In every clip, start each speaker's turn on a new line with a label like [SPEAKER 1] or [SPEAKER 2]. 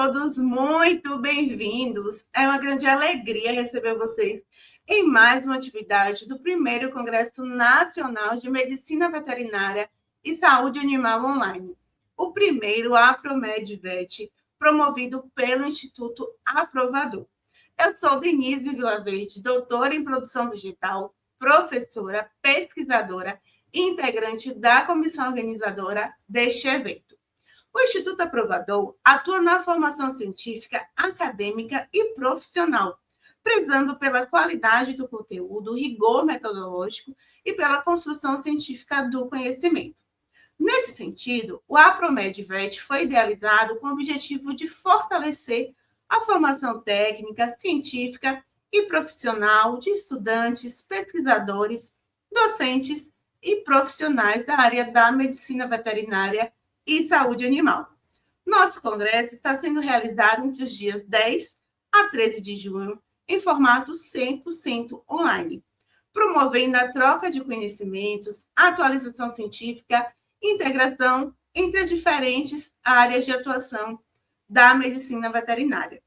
[SPEAKER 1] todos muito bem-vindos. É uma grande alegria receber vocês em mais uma atividade do primeiro Congresso Nacional de Medicina Veterinária e Saúde Animal Online, o primeiro APROMED-VET, promovido pelo Instituto Aprovador. Eu sou Denise Vilaverde, doutora em produção digital, professora, pesquisadora e integrante da comissão organizadora deste evento. O Instituto Aprovador atua na formação científica, acadêmica e profissional, prezando pela qualidade do conteúdo, rigor metodológico e pela construção científica do conhecimento. Nesse sentido, o APROMED-VET foi idealizado com o objetivo de fortalecer a formação técnica, científica e profissional de estudantes, pesquisadores, docentes e profissionais da área da medicina veterinária e saúde animal. Nosso congresso está sendo realizado entre os dias 10 a 13 de junho, em formato 100% online, promovendo a troca de conhecimentos, atualização científica e integração entre as diferentes áreas de atuação da medicina veterinária.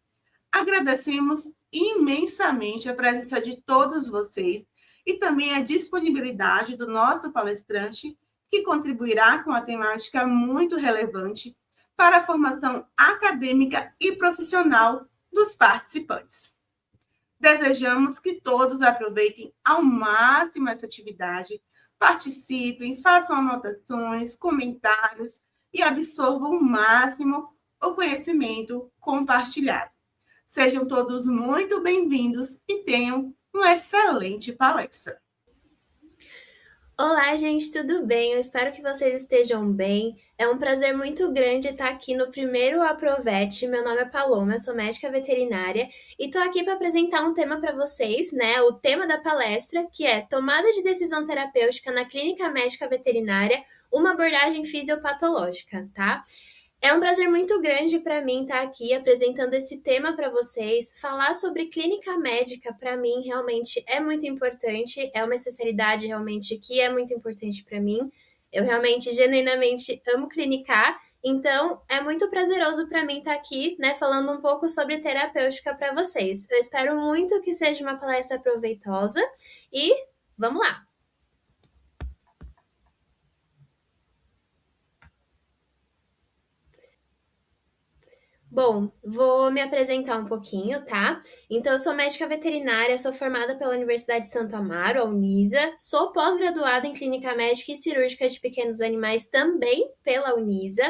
[SPEAKER 1] Agradecemos imensamente a presença de todos vocês e também a disponibilidade do nosso palestrante, que contribuirá com a temática muito relevante para a formação acadêmica e profissional dos participantes. Desejamos que todos aproveitem ao máximo essa atividade, participem, façam anotações, comentários e absorvam o máximo o conhecimento compartilhado. Sejam todos muito bem-vindos e tenham uma excelente palestra.
[SPEAKER 2] Olá, gente, tudo bem? Eu espero que vocês estejam bem. É um prazer muito grande estar aqui no primeiro APROVET. Meu nome é Paloma, eu sou médica veterinária e estou aqui para apresentar um tema para vocês, né? O tema da palestra, que é Tomada de Decisão Terapêutica na Clínica Médica Veterinária, uma abordagem fisiopatológica, tá? É um prazer muito grande para mim estar aqui apresentando esse tema para vocês. Falar sobre clínica médica, para mim, realmente é muito importante. É uma especialidade, realmente, que é muito importante para mim. Eu realmente, genuinamente, amo clinicar. Então, é muito prazeroso para mim estar aqui, né, falando um pouco sobre terapêutica para vocês. Eu espero muito que seja uma palestra proveitosa e vamos lá! Bom, vou me apresentar um pouquinho, tá? Então, eu sou médica veterinária, sou formada pela Universidade de Santo Amaro, a Unisa, sou pós-graduada em Clínica Médica e Cirúrgica de Pequenos Animais também pela Unisa,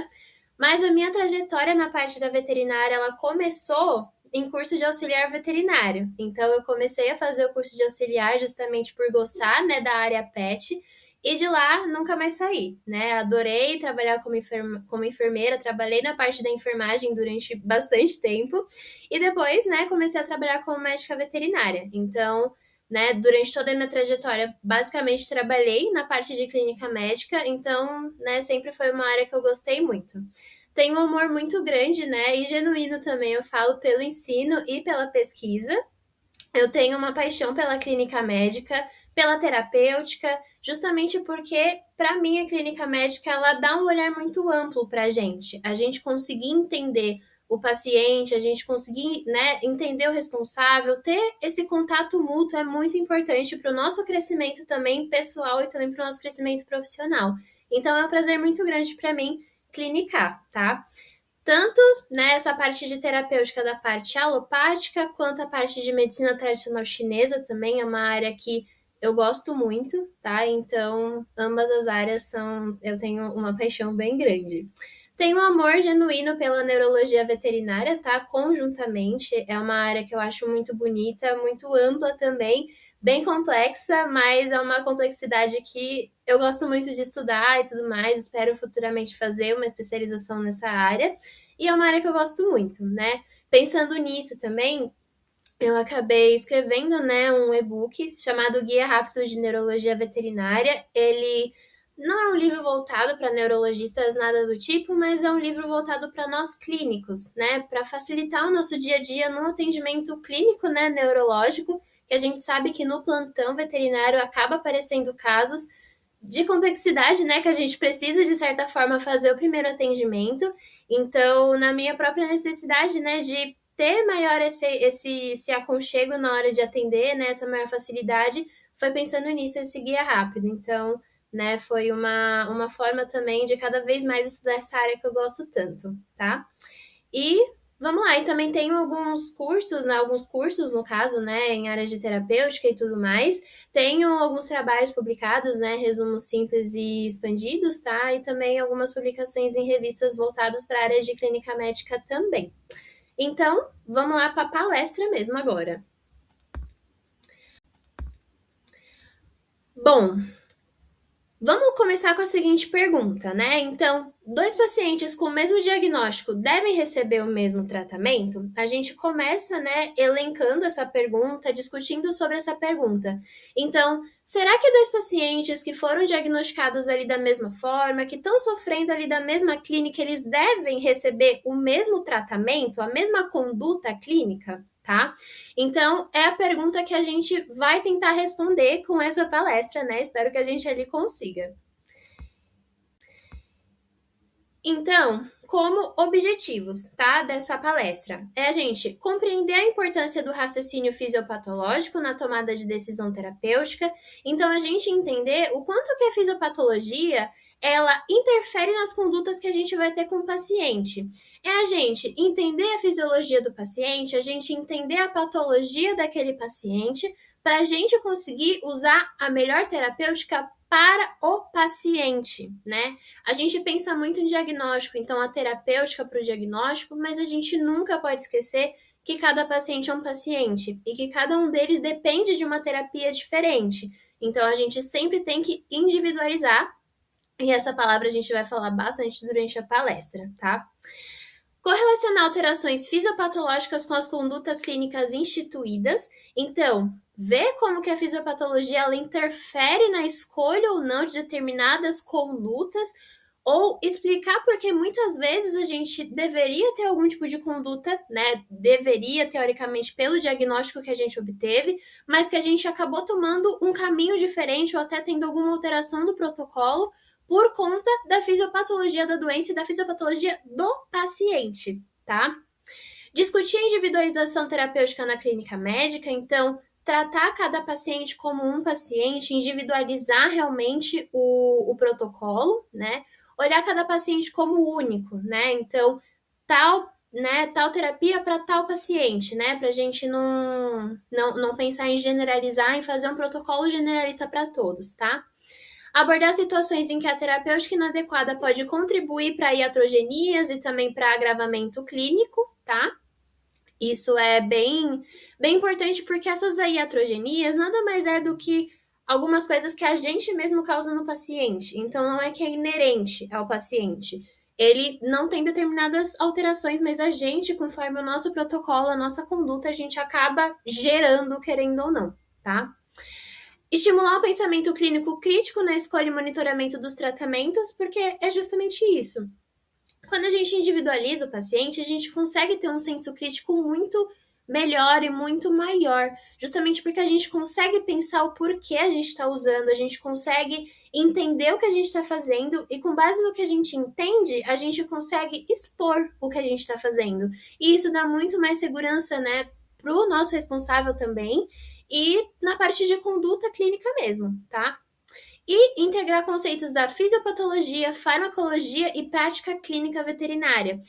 [SPEAKER 2] mas a minha trajetória na parte da veterinária, ela começou em curso de auxiliar veterinário. Então, eu comecei a fazer o curso de auxiliar justamente por gostar, né, da área pet, e de lá nunca mais saí, né? Adorei trabalhar como enfermeira, trabalhei na parte da enfermagem durante bastante tempo e depois, né, comecei a trabalhar como médica veterinária. Então, né, durante toda a minha trajetória, basicamente trabalhei na parte de clínica médica, então, né, sempre foi uma área que eu gostei muito. Tenho um amor muito grande, né, e genuíno também, eu falo pelo ensino e pela pesquisa. Eu tenho uma paixão pela clínica médica, pela terapêutica, justamente porque, para mim, a clínica médica ela dá um olhar muito amplo para a gente conseguir entender o paciente, a gente conseguir, né, entender o responsável, ter esse contato mútuo é muito importante para o nosso crescimento também pessoal e também para o nosso crescimento profissional. Então, é um prazer muito grande para mim clinicar, tá? Tanto né, essa parte de terapêutica da parte alopática, quanto a parte de medicina tradicional chinesa também é uma área que eu gosto muito, tá? Então, ambas as áreas são. Eu tenho uma paixão bem grande. Tenho um amor genuíno pela neurologia veterinária, tá? Conjuntamente, é uma área que eu acho muito bonita, muito ampla também, bem complexa, mas é uma complexidade que eu gosto muito de estudar e tudo mais. Espero futuramente fazer uma especialização nessa área. E é uma área que eu gosto muito, né? Pensando nisso também, eu acabei escrevendo, né, um e-book chamado Guia Rápido de Neurologia Veterinária. Ele não é um livro voltado para neurologistas, nada do tipo, mas é um livro voltado para nós clínicos, né, para facilitar o nosso dia a dia no atendimento clínico, né, neurológico, que a gente sabe que no plantão veterinário acaba aparecendo casos de complexidade, né, que a gente precisa, de certa forma, fazer o primeiro atendimento. Então, na minha própria necessidade, né, de ter maior esse aconchego na hora de atender, né, essa maior facilidade, foi pensando nisso, esse guia rápido. Então, né, foi uma forma também de cada vez mais estudar essa área que eu gosto tanto, tá? E vamos lá, e também tenho alguns cursos, no caso, né, em área de terapêutica e tudo mais. Tenho alguns trabalhos publicados, né, resumos simples e expandidos, tá? E também algumas publicações em revistas voltadas para a área de clínica médica também. Então, vamos lá para a palestra mesmo agora. Bom, vamos começar com a seguinte pergunta, né? Então, dois pacientes com o mesmo diagnóstico devem receber o mesmo tratamento? A gente começa, né, elencando essa pergunta, discutindo sobre essa pergunta. Então, será que dois pacientes que foram diagnosticados ali da mesma forma, que estão sofrendo ali da mesma clínica, eles devem receber o mesmo tratamento, a mesma conduta clínica? Tá? Então, é a pergunta que a gente vai tentar responder com essa palestra, né? Espero que a gente ali consiga. Então, como objetivos, tá, dessa palestra, é a gente compreender a importância do raciocínio fisiopatológico na tomada de decisão terapêutica. Então, a gente entender o quanto que a fisiopatologia ela interfere nas condutas que a gente vai ter com o paciente. É a gente entender a fisiologia do paciente, a gente entender a patologia daquele paciente, para a gente conseguir usar a melhor terapêutica para o paciente, né? A gente pensa muito em diagnóstico, então a terapêutica para o diagnóstico, mas a gente nunca pode esquecer que cada paciente é um paciente e que cada um deles depende de uma terapia diferente. Então a gente sempre tem que individualizar, e essa palavra a gente vai falar bastante durante a palestra, tá? Correlacionar alterações fisiopatológicas com as condutas clínicas instituídas. Então, ver como que a fisiopatologia ela interfere na escolha ou não de determinadas condutas, ou explicar porque muitas vezes a gente deveria ter algum tipo de conduta, né? Deveria, teoricamente, pelo diagnóstico que a gente obteve, mas que a gente acabou tomando um caminho diferente ou até tendo alguma alteração do protocolo por conta da fisiopatologia da doença e da fisiopatologia do paciente, tá? Discutir a individualização terapêutica na clínica médica, então, tratar cada paciente como um paciente, individualizar realmente o protocolo, né? Olhar cada paciente como único, né? Então, tal terapia para tal paciente, né? Para a gente não pensar em generalizar, em fazer um protocolo generalista para todos, tá? Abordar situações em que a terapêutica inadequada pode contribuir para iatrogenias e também para agravamento clínico, tá? Isso é bem importante porque essas iatrogenias nada mais é do que algumas coisas que a gente mesmo causa no paciente. Então, não é que é inerente ao paciente. Ele não tem determinadas alterações, mas a gente, conforme o nosso protocolo, a nossa conduta, a gente acaba gerando, querendo ou não, tá? Estimular o pensamento clínico crítico na escolha e monitoramento dos tratamentos, porque é justamente isso. Quando a gente individualiza o paciente, a gente consegue ter um senso crítico muito melhor e muito maior, justamente porque a gente consegue pensar o porquê a gente está usando, a gente consegue entender o que a gente está fazendo e com base no que a gente entende, a gente consegue expor o que a gente está fazendo. E isso dá muito mais segurança, né, para o nosso responsável também e na parte de conduta clínica mesmo, tá? E integrar conceitos da fisiopatologia, farmacologia e prática clínica veterinária.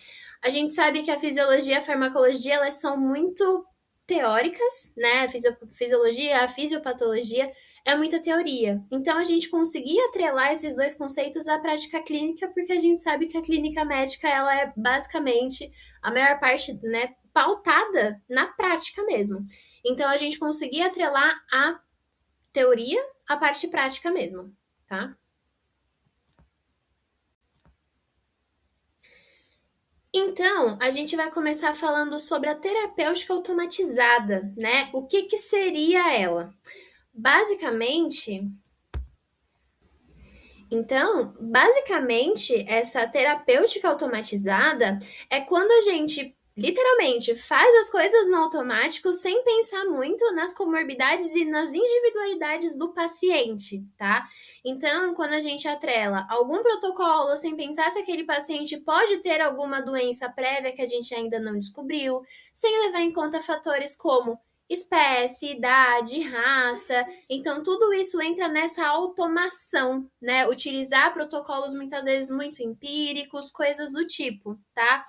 [SPEAKER 2] A gente sabe que a fisiologia e a farmacologia elas são muito teóricas, né? A fisiologia, a fisiopatologia é muita teoria. Então a gente conseguir atrelar esses dois conceitos à prática clínica, porque a gente sabe que a clínica médica ela é basicamente a maior parte, né, pautada na prática mesmo. Então a gente conseguir atrelar a teoria à parte prática mesmo, tá? Então, a gente vai começar falando sobre a terapêutica automatizada, né? O que que seria ela? Basicamente, essa terapêutica automatizada é quando a gente literalmente faz as coisas no automático sem pensar muito nas comorbidades e nas individualidades do paciente, tá? Então, quando a gente atrela algum protocolo sem pensar se aquele paciente pode ter alguma doença prévia que a gente ainda não descobriu, sem levar em conta fatores como espécie, idade, raça. Então, tudo isso entra nessa automação, né? Utilizar protocolos muitas vezes muito empíricos, coisas do tipo, tá?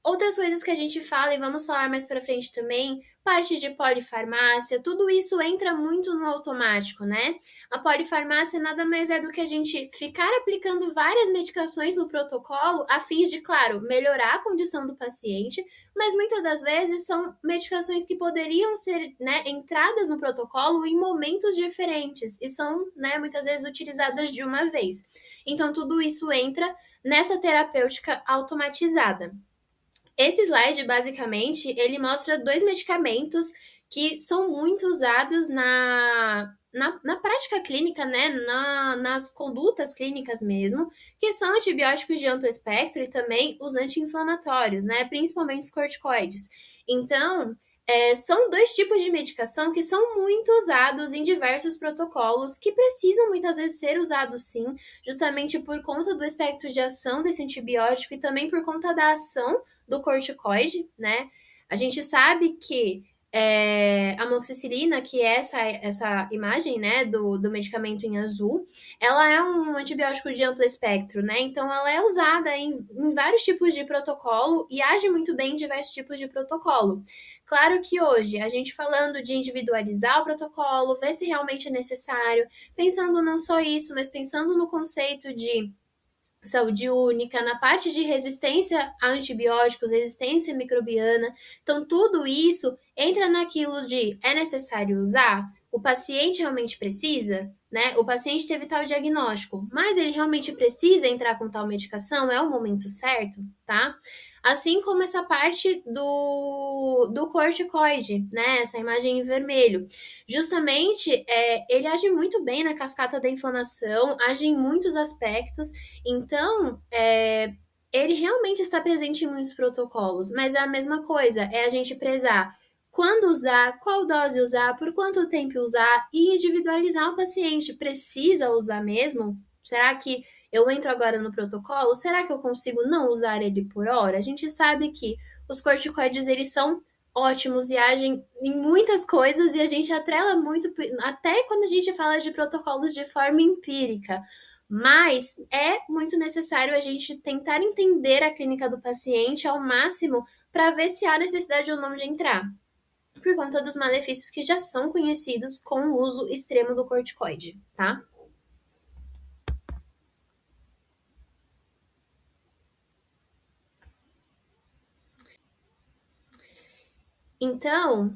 [SPEAKER 2] Outras coisas que a gente fala e vamos falar mais para frente também, parte de polifarmácia, tudo isso entra muito no automático, né? A polifarmácia nada mais é do que a gente ficar aplicando várias medicações no protocolo a fim de, claro, melhorar a condição do paciente, mas muitas das vezes são medicações que poderiam ser, né, entradas no protocolo em momentos diferentes e são, né, muitas vezes utilizadas de uma vez. Então tudo isso entra nessa terapêutica automatizada. Esse slide, basicamente, ele mostra dois medicamentos que são muito usados na prática clínica, né? Nas condutas clínicas mesmo, que são antibióticos de amplo espectro e também os anti-inflamatórios, né? Principalmente os corticoides. Então, são dois tipos de medicação que são muito usados em diversos protocolos, que precisam muitas vezes ser usados sim, justamente por conta do espectro de ação desse antibiótico e também por conta da ação do corticoide, né? A gente sabe que a amoxicilina, que é essa imagem, né, do medicamento em azul, ela é um antibiótico de amplo espectro, né? Então, ela é usada em vários tipos de protocolo e age muito bem em diversos tipos de protocolo. Claro que hoje, a gente falando de individualizar o protocolo, ver se realmente é necessário, pensando não só isso, mas pensando no conceito de saúde única, na parte de resistência a antibióticos, resistência microbiana. Então, tudo isso entra naquilo de é necessário usar? O paciente realmente precisa? Né? O paciente teve tal diagnóstico, mas ele realmente precisa entrar com tal medicação? É o momento certo? Tá? Assim como essa parte do corticoide, né? Essa imagem em vermelho. Justamente, ele age muito bem na cascata da inflamação, age em muitos aspectos, então, ele realmente está presente em muitos protocolos, mas é a mesma coisa, é a gente prezar quando usar, qual dose usar, por quanto tempo usar e individualizar o paciente. Precisa usar mesmo? Será que eu entro agora no protocolo? Será que eu consigo não usar ele por hora? A gente sabe que os corticoides, eles são ótimos e agem em muitas coisas e a gente atrela muito, até quando a gente fala de protocolos de forma empírica. Mas é muito necessário a gente tentar entender a clínica do paciente ao máximo para ver se há necessidade ou não de entrar, por conta dos malefícios que já são conhecidos com o uso extremo do corticoide, tá? Então,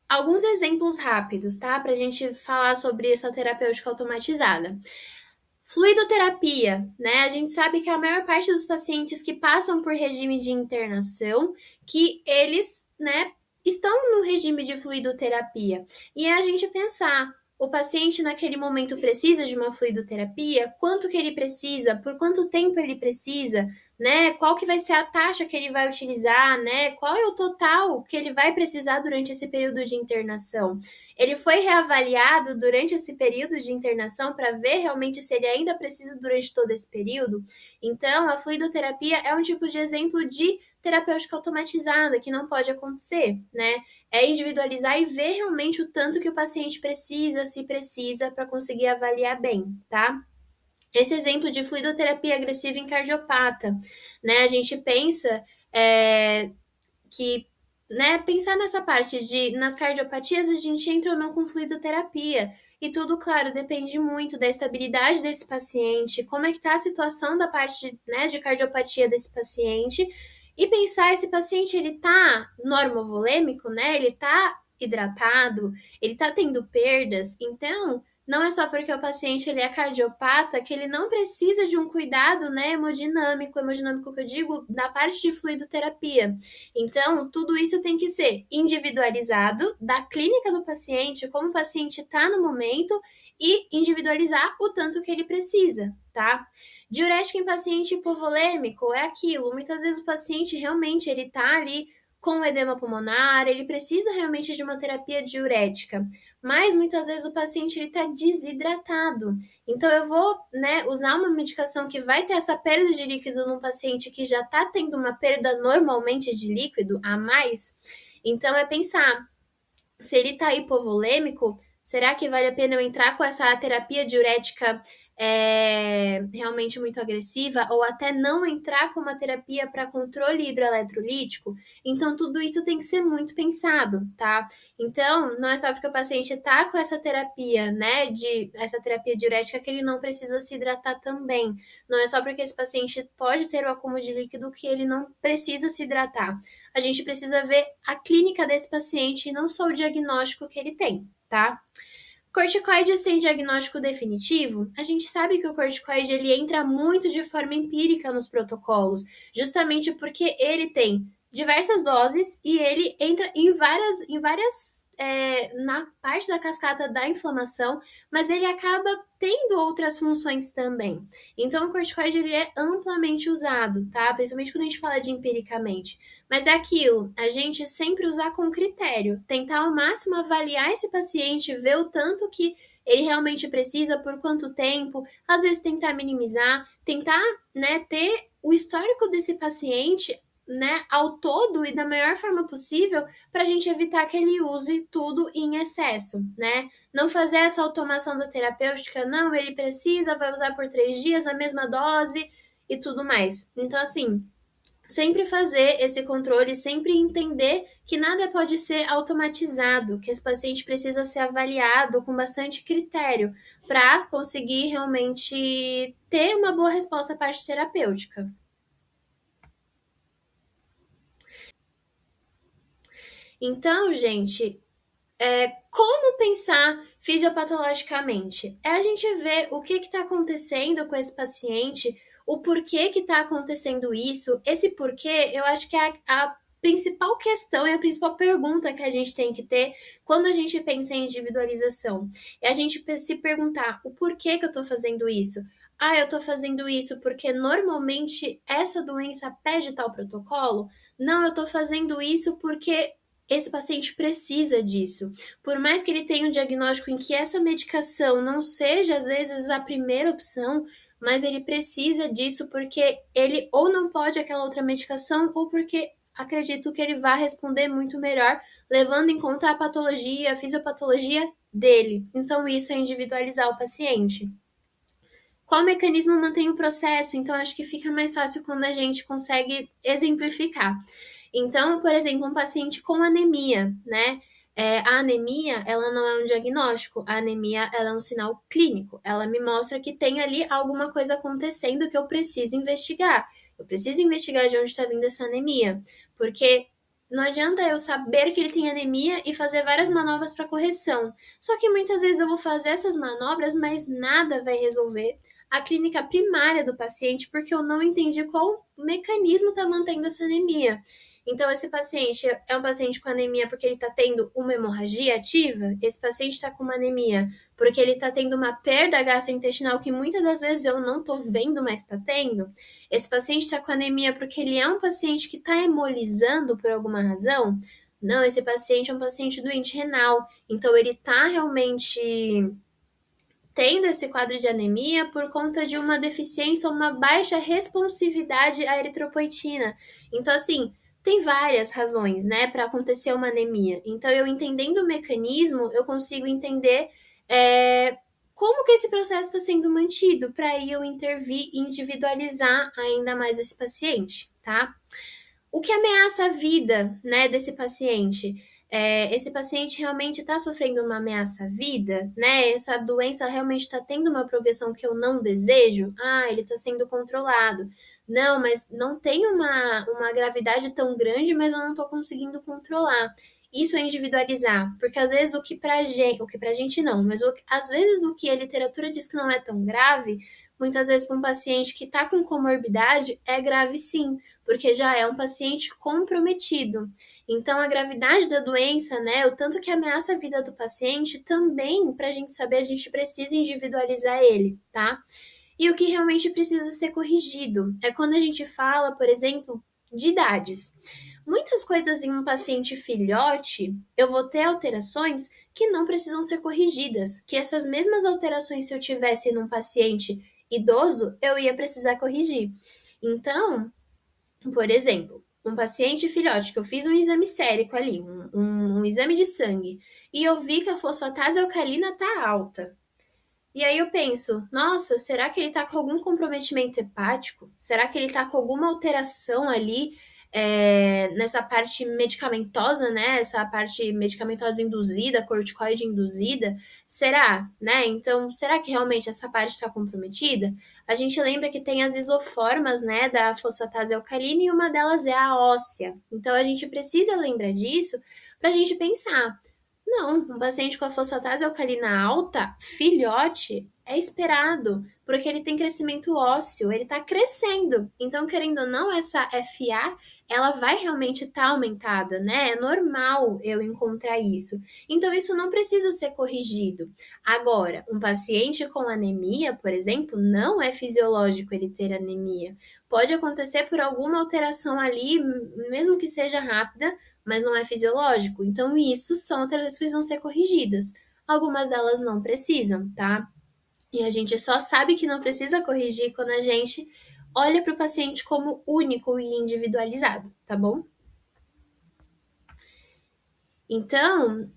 [SPEAKER 2] alguns exemplos rápidos, tá? Para a gente falar sobre essa terapêutica automatizada. Fluidoterapia, né? A gente sabe que a maior parte dos pacientes que passam por regime de internação, que eles, né, estão no regime de fluidoterapia. E é a gente pensar, o paciente naquele momento precisa de uma fluidoterapia, quanto que ele precisa, por quanto tempo ele precisa, né? Qual que vai ser a taxa que ele vai utilizar, né? Qual é o total que ele vai precisar durante esse período de internação? Ele foi reavaliado durante esse período de internação para ver realmente se ele ainda precisa durante todo esse período. Então, a fluidoterapia é um tipo de exemplo de terapêutica automatizada que não pode acontecer, né? É individualizar e ver realmente o tanto que o paciente precisa, se precisa, para conseguir avaliar bem, tá? Esse exemplo de fluidoterapia agressiva em cardiopata, né? A gente pensa que, né, pensar nessa parte de, nas cardiopatias, a gente entra ou não com fluidoterapia. E tudo, claro, depende muito da estabilidade desse paciente, como é que está a situação da parte, né, de cardiopatia desse paciente, e pensar esse paciente, ele tá normovolêmico, né, ele tá hidratado, ele tá tendo perdas, então não é só porque o paciente ele é cardiopata que ele não precisa de um cuidado, né, hemodinâmico que eu digo na parte de fluidoterapia. Então, tudo isso tem que ser individualizado da clínica do paciente, como o paciente está no momento, e individualizar o tanto que ele precisa, tá? Diurético em paciente hipovolêmico é aquilo. Muitas vezes o paciente realmente ele tá ali com edema pulmonar, ele precisa realmente de uma terapia diurética, mas muitas vezes o paciente ele tá desidratado. Então eu vou, né, usar uma medicação que vai ter essa perda de líquido num paciente que já tá tendo uma perda normalmente de líquido a mais. Então é pensar, se ele tá hipovolêmico, será que vale a pena eu entrar com essa terapia diurética realmente muito agressiva, ou até não entrar com uma terapia para controle hidroeletrolítico? Então, tudo isso tem que ser muito pensado, tá? Então, não é só porque o paciente tá com essa terapia, né, essa terapia diurética que ele não precisa se hidratar também. Não é só porque esse paciente pode ter o acúmulo de líquido que ele não precisa se hidratar. A gente precisa ver a clínica desse paciente e não só o diagnóstico que ele tem, tá? Corticoide sem diagnóstico definitivo, a gente sabe que o corticoide ele entra muito de forma empírica nos protocolos, justamente porque ele tem diversas doses e ele entra na parte da cascata da inflamação, mas ele acaba tendo outras funções também. Então, o corticoide ele é amplamente usado, tá? Principalmente quando a gente fala de empiricamente. Mas é aquilo, a gente sempre usar com critério, tentar ao máximo avaliar esse paciente, ver o tanto que ele realmente precisa, por quanto tempo, às vezes tentar minimizar, tentar, né, ter o histórico desse paciente, né, ao todo e da melhor forma possível, para a gente evitar que ele use tudo em excesso, né? Não fazer essa automação da terapêutica, não, ele precisa, vai usar por 3 dias a mesma dose e tudo mais. Então, assim, sempre fazer esse controle, sempre entender que nada pode ser automatizado, que esse paciente precisa ser avaliado com bastante critério para conseguir realmente ter uma boa resposta à parte terapêutica. Então, gente, como pensar fisiopatologicamente? É a gente ver o que está acontecendo com esse paciente, o porquê que está acontecendo isso. Esse porquê, eu acho que é a principal questão e a principal pergunta que a gente tem que ter quando a gente pensa em individualização. É a gente se perguntar o porquê que eu estou fazendo isso. Ah, eu estou fazendo isso porque normalmente essa doença pede tal protocolo? Não, eu estou fazendo isso porque esse paciente precisa disso. Por mais que ele tenha um diagnóstico em que essa medicação não seja, às vezes, a primeira opção, mas ele precisa disso porque ele ou não pode aquela outra medicação, ou porque acredito que ele vai responder muito melhor, levando em conta a patologia, a fisiopatologia dele. Então, isso é individualizar o paciente. Qual mecanismo mantém o processo? Então, acho que fica mais fácil quando a gente consegue exemplificar. Então, por exemplo, um paciente com anemia, né? A anemia, ela não é um diagnóstico, a anemia, ela é um sinal clínico. Ela me mostra que tem ali alguma coisa acontecendo que eu preciso investigar. Eu preciso investigar de onde está vindo essa anemia, porque não adianta eu saber que ele tem anemia e fazer várias manobras para correção. Só que muitas vezes eu vou fazer essas manobras, mas nada vai resolver a clínica primária do paciente, porque eu não entendi qual mecanismo está mantendo essa anemia. Então, esse paciente é um paciente com anemia porque ele está tendo uma hemorragia ativa? Esse paciente está com uma anemia porque ele está tendo uma perda gastrointestinal que muitas das vezes eu não estou vendo, mas está tendo? Esse paciente está com anemia porque ele é um paciente que está hemolizando por alguma razão? Não, esse paciente é um paciente doente renal. Então, ele está realmente tendo esse quadro de anemia por conta de uma deficiência ou uma baixa responsividade à eritropoetina. Então, assim, tem várias razões, né, para acontecer uma anemia. Então, eu entendendo o mecanismo, eu consigo entender como que esse processo está sendo mantido, para aí eu intervir e individualizar ainda mais esse paciente, tá? O que ameaça a vida, né, desse paciente? Esse paciente realmente está sofrendo uma ameaça à vida, né? Essa doença realmente está tendo uma progressão que eu não desejo? Ah, ele está sendo controlado. Não, mas não tem uma gravidade tão grande, mas eu não estou conseguindo controlar. Isso é individualizar, porque às vezes o que pra gente não, mas às vezes o que a literatura diz que não é tão grave, muitas vezes para um paciente que está com comorbidade é grave sim, porque já é um paciente comprometido. Então a gravidade da doença, né, o tanto que ameaça a vida do paciente, também para a gente saber a gente precisa individualizar ele, tá? E o que realmente precisa ser corrigido é quando a gente fala, por exemplo, de idades. Muitas coisas em um paciente filhote, eu vou ter alterações que não precisam ser corrigidas, que essas mesmas alterações, se eu tivesse num paciente idoso, eu ia precisar corrigir. Então, por exemplo, um paciente filhote que eu fiz um exame sérico ali, um exame de sangue, e eu vi que a fosfatase alcalina tá alta. E aí eu penso, nossa, será que ele tá com algum comprometimento hepático? Será que ele tá com alguma alteração ali nessa parte medicamentosa, né? Essa parte medicamentosa induzida, corticoide induzida? Será, né? Então, será que realmente essa parte está comprometida? A gente lembra que tem as isoformas, né, da fosfatase alcalina e uma delas é a óssea. Então, a gente precisa lembrar disso para a gente pensar. Não, um paciente com a fosfatase alcalina alta, filhote, é esperado, porque ele tem crescimento ósseo, ele está crescendo. Então, querendo ou não, essa FA, ela vai realmente estar aumentada, né? É normal eu encontrar isso. Então, isso não precisa ser corrigido. Agora, um paciente com anemia, por exemplo, não é fisiológico ele ter anemia. Pode acontecer por alguma alteração ali, mesmo que seja rápida, mas não é fisiológico. Então, isso são alterações que precisam ser corrigidas. Algumas delas não precisam, tá? E a gente só sabe que não precisa corrigir quando a gente olha para o paciente como único e individualizado, tá bom? Então,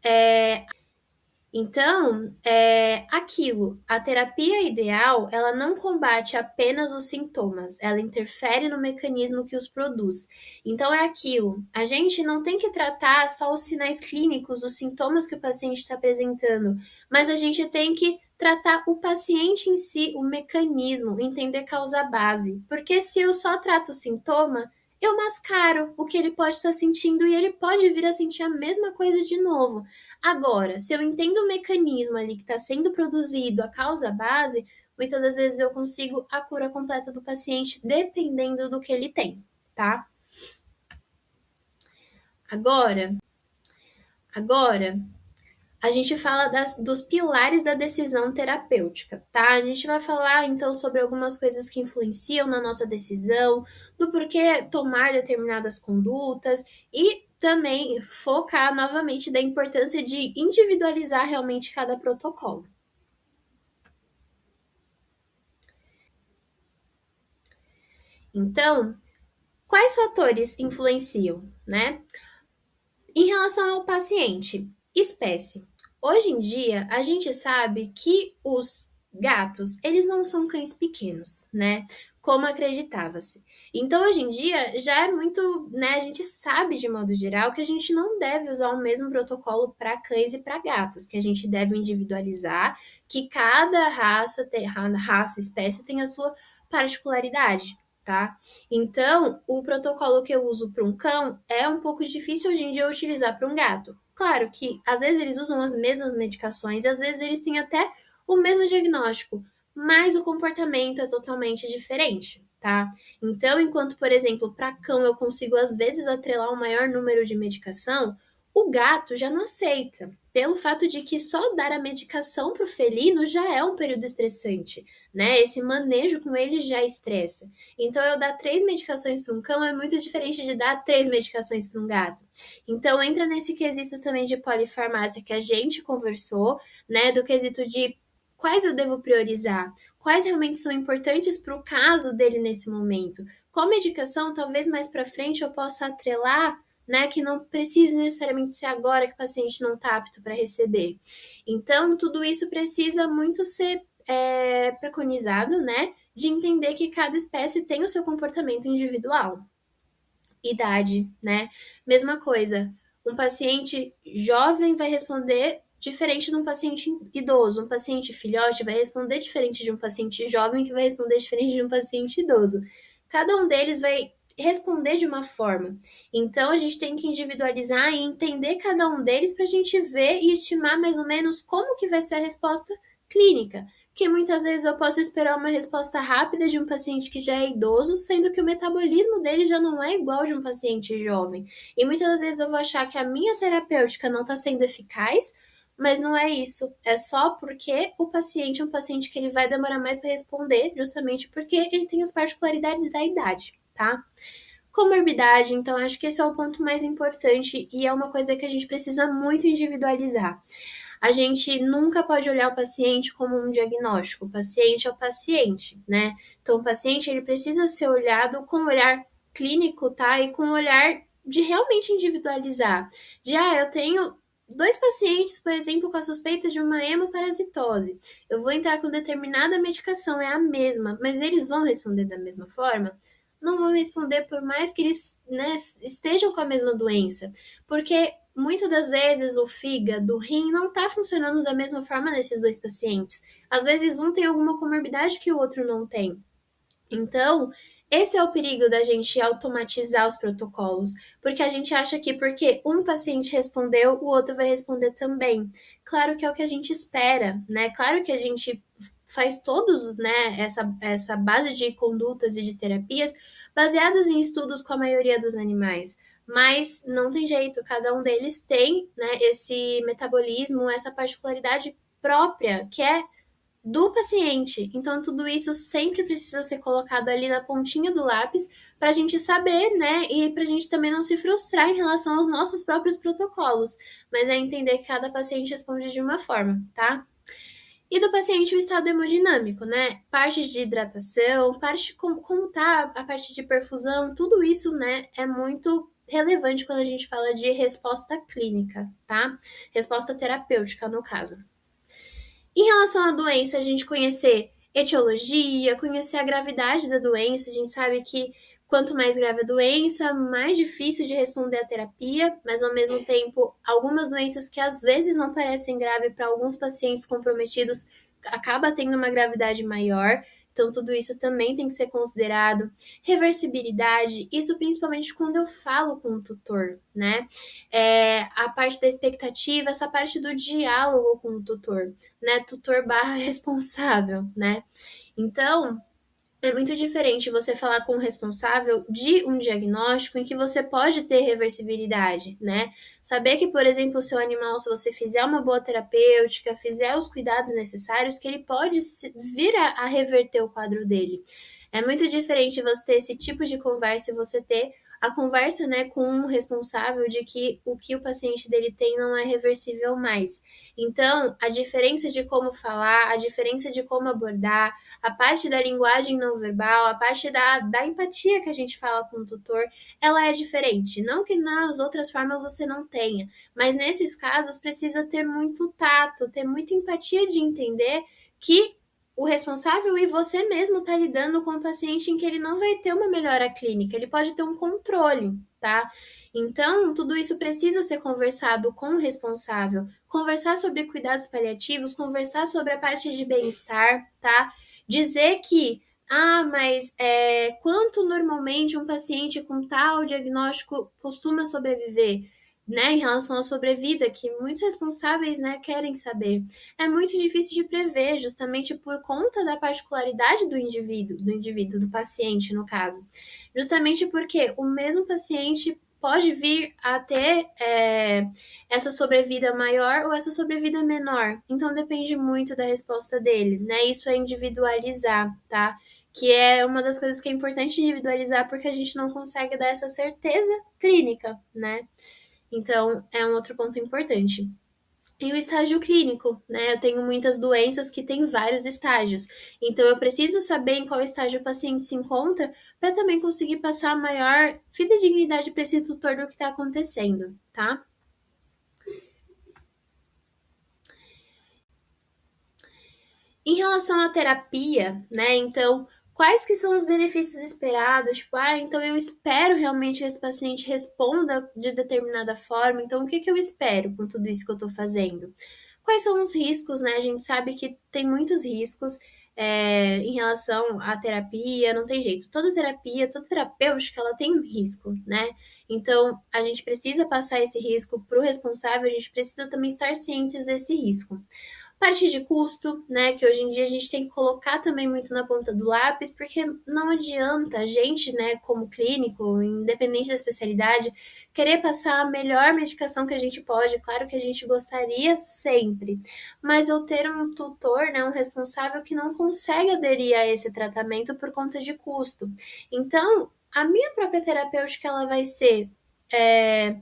[SPEAKER 2] aquilo, a terapia ideal, ela não combate apenas os sintomas, ela interfere no mecanismo que os produz. Então, é aquilo, a gente não tem que tratar só os sinais clínicos, os sintomas que o paciente está apresentando, mas a gente tem que tratar o paciente em si, o mecanismo, entender causa base. Porque se eu só trato o sintoma, eu mascaro o que ele pode estar sentindo e ele pode vir a sentir a mesma coisa de novo. Agora, se eu entendo o mecanismo ali que está sendo produzido, a causa base, muitas das vezes eu consigo a cura completa do paciente, dependendo do que ele tem, tá? Agora, a gente fala dos pilares da decisão terapêutica, tá? A gente vai falar então sobre algumas coisas que influenciam na nossa decisão, do porquê tomar determinadas condutas e também focar novamente da importância de individualizar realmente cada protocolo. Então, quais fatores influenciam, né? Em relação ao paciente, espécie. Hoje em dia, a gente sabe que os gatos, eles não são cães pequenos, né? Como acreditava-se. Então, hoje em dia, já é muito, né? A gente sabe, de modo geral, que a gente não deve usar o mesmo protocolo para cães e para gatos, que a gente deve individualizar, que cada raça, espécie tem a sua particularidade, tá? Então, o protocolo que eu uso para um cão é um pouco difícil hoje em dia utilizar para um gato. Claro que às vezes eles usam as mesmas medicações e às vezes eles têm até o mesmo diagnóstico, mas o comportamento é totalmente diferente, tá? Então, enquanto, por exemplo, para cão eu consigo às vezes atrelar um maior número de medicação, o gato já não aceita, pelo fato de que só dar a medicação para o felino já é um período estressante, né? Esse manejo com ele já estressa. Então, eu dar 3 medicações para um cão é muito diferente de dar 3 medicações para um gato. Então, entra nesse quesito também de polifarmácia que a gente conversou, né? Do quesito de quais eu devo priorizar, quais realmente são importantes para o caso dele nesse momento. Qual medicação, talvez mais para frente, eu possa atrelar, né? Que não precise necessariamente ser agora que o paciente não está apto para receber. Então, tudo isso precisa muito ser preconizado, né? De entender que cada espécie tem o seu comportamento individual. Idade, né? Mesma coisa. Um paciente jovem vai responder diferente de um paciente idoso. Um paciente filhote vai responder diferente de um paciente jovem, que vai responder diferente de um paciente idoso. Cada um deles vai responder de uma forma. Então, a gente tem que individualizar e entender cada um deles para a gente ver e estimar mais ou menos como que vai ser a resposta clínica. Porque muitas vezes eu posso esperar uma resposta rápida de um paciente que já é idoso, sendo que o metabolismo dele já não é igual de um paciente jovem. E muitas das vezes eu vou achar que a minha terapêutica não está sendo eficaz, mas não é isso. É só porque o paciente é um paciente que ele vai demorar mais para responder, justamente porque ele tem as particularidades da idade, tá? Comorbidade, então acho que esse é o ponto mais importante e é uma coisa que a gente precisa muito individualizar. A gente nunca pode olhar o paciente como um diagnóstico. O paciente é o paciente, né? Então, o paciente ele precisa ser olhado com um olhar clínico, tá? E com um olhar de realmente individualizar. Eu tenho dois pacientes, por exemplo, com a suspeita de uma hemoparasitose. Eu vou entrar com determinada medicação, é a mesma, mas eles vão responder da mesma forma? Não vão responder por mais que eles, né, estejam com a mesma doença. Porque muitas das vezes o fígado, o rim não está funcionando da mesma forma nesses dois pacientes. Às vezes um tem alguma comorbidade que o outro não tem. Então, esse é o perigo da gente automatizar os protocolos, porque a gente acha que porque um paciente respondeu, o outro vai responder também. Claro que é o que a gente espera, né? Claro que a gente faz todos, né, essa base de condutas e de terapias baseadas em estudos com a maioria dos animais. Mas não tem jeito, cada um deles tem, né, esse metabolismo, essa particularidade própria, que é do paciente. Então, tudo isso sempre precisa ser colocado ali na pontinha do lápis para a gente saber, né? E para a gente também não se frustrar em relação aos nossos próprios protocolos. Mas é entender que cada paciente responde de uma forma, tá? E do paciente o estado hemodinâmico, né? Parte de hidratação, parte como tá a parte de perfusão, tudo isso, né, é muito relevante quando a gente fala de resposta clínica, tá? Resposta terapêutica, no caso. Em relação à doença, a gente conhecer etiologia, conhecer a gravidade da doença, a gente sabe que quanto mais grave a doença, mais difícil de responder à terapia, mas ao mesmo tempo, algumas doenças que às vezes não parecem graves para alguns pacientes comprometidos acaba tendo uma gravidade maior. Então, tudo isso também tem que ser considerado. Reversibilidade, isso principalmente quando eu falo com o tutor, né? A parte da expectativa, essa parte do diálogo com o tutor, né? Tutor barra responsável, né? Então, é muito diferente você falar com o responsável de um diagnóstico em que você pode ter reversibilidade, né? Saber que, por exemplo, o seu animal, se você fizer uma boa terapêutica, fizer os cuidados necessários, que ele pode vir a reverter o quadro dele. É muito diferente você ter esse tipo de conversa e você ter a conversa, né, com um responsável de que o que o paciente dele tem não é reversível mais. Então, a diferença de como falar, a diferença de como abordar, a parte da linguagem não verbal, a parte da empatia que a gente fala com o tutor, ela é diferente. Não que nas outras formas você não tenha, mas nesses casos precisa ter muito tato, ter muita empatia de entender que o responsável e você mesmo está lidando com um paciente em que ele não vai ter uma melhora clínica, ele pode ter um controle, tá? Então, tudo isso precisa ser conversado com o responsável, conversar sobre cuidados paliativos, conversar sobre a parte de bem-estar, tá? Dizer que, mas quanto normalmente um paciente com tal diagnóstico costuma sobreviver? Né, em relação à sobrevida, que muitos responsáveis, né, querem saber. É muito difícil de prever, justamente por conta da particularidade do paciente, no caso. Justamente porque o mesmo paciente pode vir a ter essa sobrevida maior ou essa sobrevida menor. Então depende muito da resposta dele, né? Isso é individualizar, tá? Que é uma das coisas que é importante individualizar porque a gente não consegue dar essa certeza clínica, né? Então é um outro ponto importante. E o estágio clínico, né? Eu tenho muitas doenças que têm vários estágios. Então, eu preciso saber em qual estágio o paciente se encontra para também conseguir passar a maior fidedignidade para esse tutor do que está acontecendo, tá? Em relação à terapia, né? Então, quais que são os benefícios esperados? Tipo, então eu espero realmente que esse paciente responda de determinada forma. Então, o que eu espero com tudo isso que eu estou fazendo? Quais são os riscos, né? A gente sabe que tem muitos riscos. em relação à terapia, não tem jeito. Toda terapia, toda terapêutica, ela tem um risco, né? Então, a gente precisa passar esse risco para o responsável, a gente precisa também estar cientes desse risco. Parte de custo, né, que hoje em dia a gente tem que colocar também muito na ponta do lápis, porque não adianta a gente, né, como clínico, independente da especialidade, querer passar a melhor medicação que a gente pode. Claro que a gente gostaria sempre, mas eu ter um tutor, né, um responsável que não consegue aderir a esse tratamento por conta de custo. Então, a minha própria terapêutica, ela vai ser é,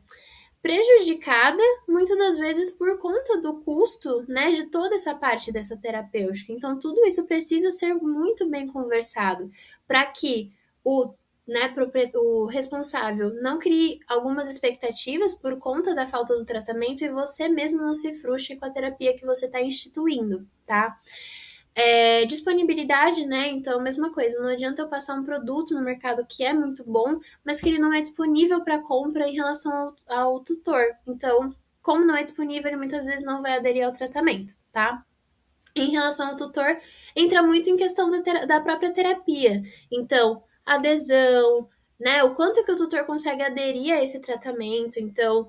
[SPEAKER 2] prejudicada muitas das vezes por conta do custo, né, de toda essa parte dessa terapêutica. Então, tudo isso precisa ser muito bem conversado para que o, né, o responsável não crie algumas expectativas por conta da falta do tratamento e você mesmo não se frustre com a terapia que você está instituindo, tá? Disponibilidade, né? Então, mesma coisa, não adianta eu passar um produto no mercado que é muito bom, mas que ele não é disponível para compra em relação ao tutor. Então, como não é disponível, ele muitas vezes não vai aderir ao tratamento, tá? Em relação ao tutor, entra muito em questão da própria terapia. Então, adesão, né? O quanto que o tutor consegue aderir a esse tratamento. Então,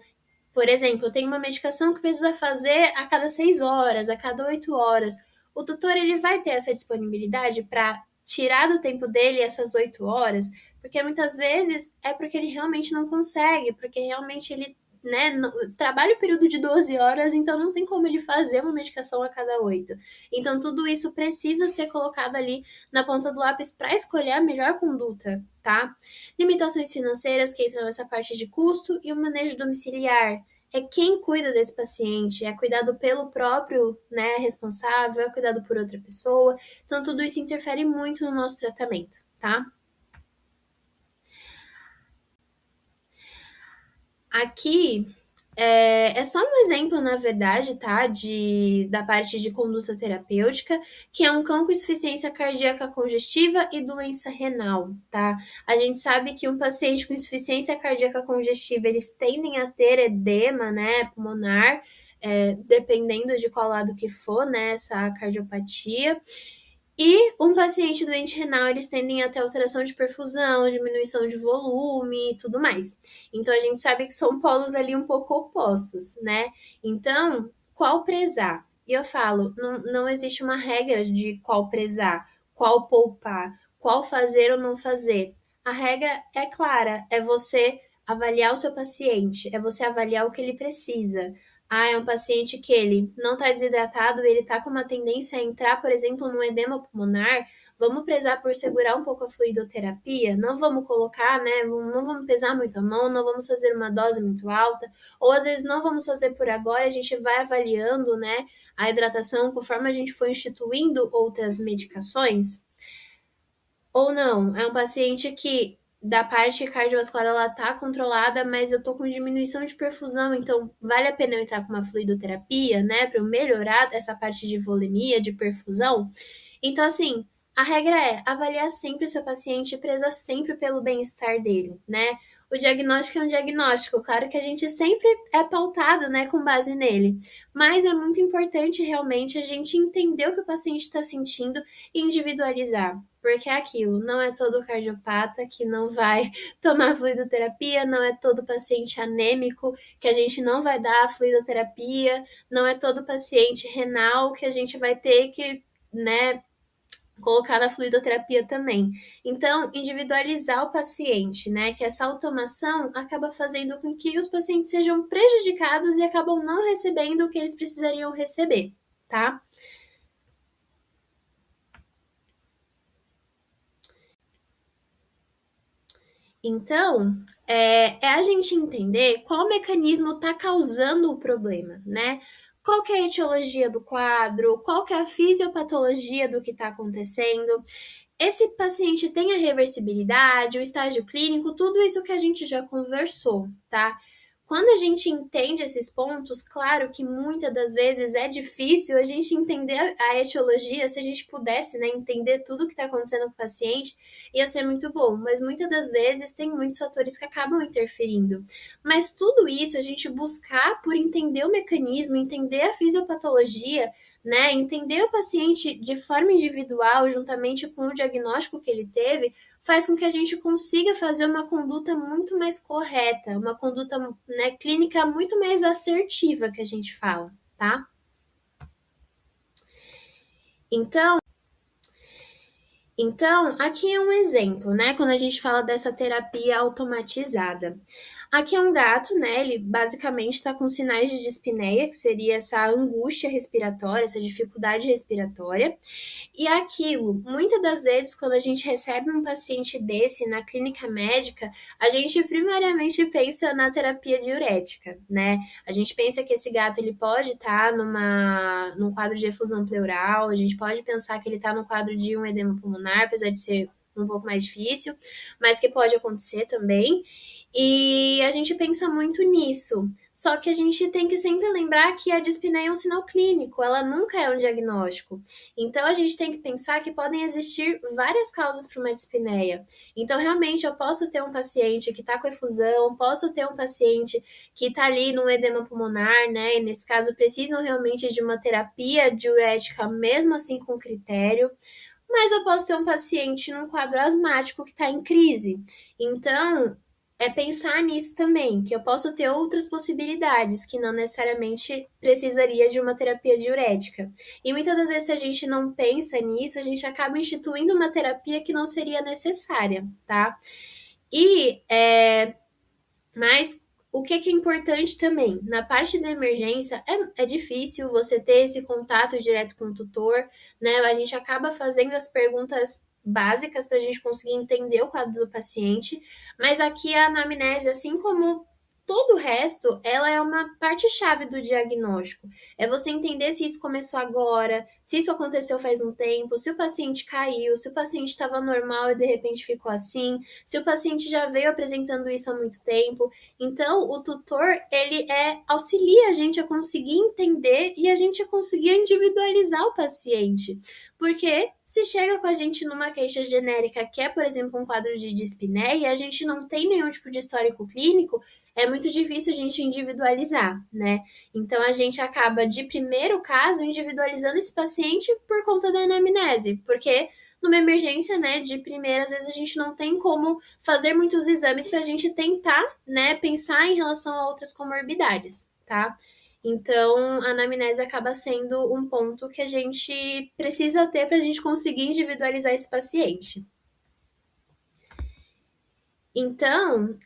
[SPEAKER 2] por exemplo, eu tenho uma medicação que precisa fazer a cada 6 horas, a cada 8 horas. O tutor ele vai ter essa disponibilidade para tirar do tempo dele essas 8 horas, porque muitas vezes é porque ele realmente não consegue, porque realmente ele né, trabalha o período de 12 horas, então não tem como ele fazer uma medicação a cada 8. Então, tudo isso precisa ser colocado ali na ponta do lápis para escolher a melhor conduta, tá? Limitações financeiras que entram nessa parte de custo e o manejo domiciliar. É quem cuida desse paciente, é cuidado pelo próprio né, responsável, é cuidado por outra pessoa. Então, tudo isso interfere muito no nosso tratamento, tá? Aqui é só um exemplo, na verdade, tá? Da parte de conduta terapêutica, que é um cão com insuficiência cardíaca congestiva e doença renal, tá? A gente sabe que um paciente com insuficiência cardíaca congestiva, eles tendem a ter edema, né, pulmonar, dependendo de qual lado que for, né, essa cardiopatia. E um paciente doente renal, eles tendem a ter alteração de perfusão, diminuição de volume e tudo mais. Então, a gente sabe que são polos ali um pouco opostos, né? Então, qual prezar? E eu falo, não existe uma regra de qual prezar, qual poupar, qual fazer ou não fazer. A regra é clara, é você avaliar o seu paciente, é você avaliar o que ele precisa. É um paciente que ele não está desidratado, ele está com uma tendência a entrar, por exemplo, num edema pulmonar. Vamos prezar por segurar um pouco a fluidoterapia, não vamos colocar, né? Não vamos pesar muito a mão, não vamos fazer uma dose muito alta, ou às vezes não vamos fazer por agora, a gente vai avaliando, né, a hidratação conforme a gente for instituindo outras medicações. Ou não, é um paciente que da parte cardiovascular ela tá controlada, mas eu tô com diminuição de perfusão, então vale a pena eu entrar com uma fluidoterapia, né, para eu melhorar essa parte de volemia, de perfusão. Então, assim, a regra é avaliar sempre o seu paciente e prezar sempre pelo bem-estar dele, né? O diagnóstico é um diagnóstico, claro que a gente sempre é pautado, né, com base nele, mas é muito importante realmente a gente entender o que o paciente está sentindo e individualizar. Porque é aquilo, não é todo cardiopata que não vai tomar fluidoterapia, não é todo paciente anêmico que a gente não vai dar fluidoterapia, não é todo paciente renal que a gente vai ter que, né, colocar na fluidoterapia também. Então, individualizar o paciente, né, que essa automação acaba fazendo com que os pacientes sejam prejudicados e acabam não recebendo o que eles precisariam receber, tá? Então, é a gente entender qual mecanismo está causando o problema, né? Qual que é a etiologia do quadro, qual que é a fisiopatologia do que está acontecendo. Esse paciente tem a reversibilidade, o estágio clínico, tudo isso que a gente já conversou, tá? quando a gente entende esses pontos, claro que muitas das vezes é difícil a gente entender a etiologia, se a gente pudesse, né, entender tudo o que está acontecendo com o paciente, ia ser muito bom, mas muitas das vezes tem muitos fatores que acabam interferindo. Mas tudo isso, a gente buscar por entender o mecanismo, entender a fisiopatologia, né, entender o paciente de forma individual, juntamente com o diagnóstico que ele teve, faz com que a gente consiga fazer uma conduta muito mais correta, uma conduta, né, clínica muito mais assertiva que a gente fala, tá? Então, aqui é um exemplo, né? Quando a gente fala dessa terapia automatizada. Aqui é um gato, né? Ele basicamente está com sinais de dispneia, que seria essa angústia respiratória, essa dificuldade respiratória. E aquilo, muitas das vezes, quando a gente recebe um paciente desse na clínica médica, a gente primariamente pensa na terapia diurética, né? A gente pensa que esse gato ele pode estar num quadro de efusão pleural, a gente pode pensar que ele está no quadro de um edema pulmonar, apesar de ser um pouco mais difícil, mas que pode acontecer também. E a gente pensa muito nisso. Só que a gente tem que sempre lembrar que a dispneia é um sinal clínico, ela nunca é um diagnóstico. Então a gente tem que pensar que podem existir várias causas para uma dispneia. Então, realmente, eu posso ter um paciente que está com efusão, posso ter um paciente que está ali num edema pulmonar, né? E nesse caso, precisam realmente de uma terapia diurética, mesmo assim com critério. Mas eu posso ter um paciente num quadro asmático que está em crise. Então, é pensar nisso também, que eu posso ter outras possibilidades, que não necessariamente precisaria de uma terapia diurética. E muitas das vezes, se a gente não pensa nisso, a gente acaba instituindo uma terapia que não seria necessária, tá? E, mas o que é importante também? Na parte da emergência, é difícil você ter esse contato direto com o tutor, né? A gente acaba fazendo as perguntas básicas para a gente conseguir entender o quadro do paciente, mas aqui a anamnese, assim como todo o resto, ela é uma parte-chave do diagnóstico. É você entender se isso começou agora, se isso aconteceu faz um tempo, se o paciente caiu, se o paciente estava normal e de repente ficou assim, se o paciente já veio apresentando isso há muito tempo. Então, o tutor, ele auxilia a gente a conseguir entender e a gente a conseguir individualizar o paciente. Porque se chega com a gente numa queixa genérica, que é, por exemplo, um quadro de dispneia, e a gente não tem nenhum tipo de histórico clínico, é muito difícil a gente individualizar, né? Então, a gente acaba, de primeiro caso, individualizando esse paciente por conta da anamnese, porque numa emergência, né, de primeira, às vezes a gente não tem como fazer muitos exames para a gente tentar, né, pensar em relação a outras comorbidades, tá? Então, a anamnese acaba sendo um ponto que a gente precisa ter para a gente conseguir individualizar esse paciente. Então,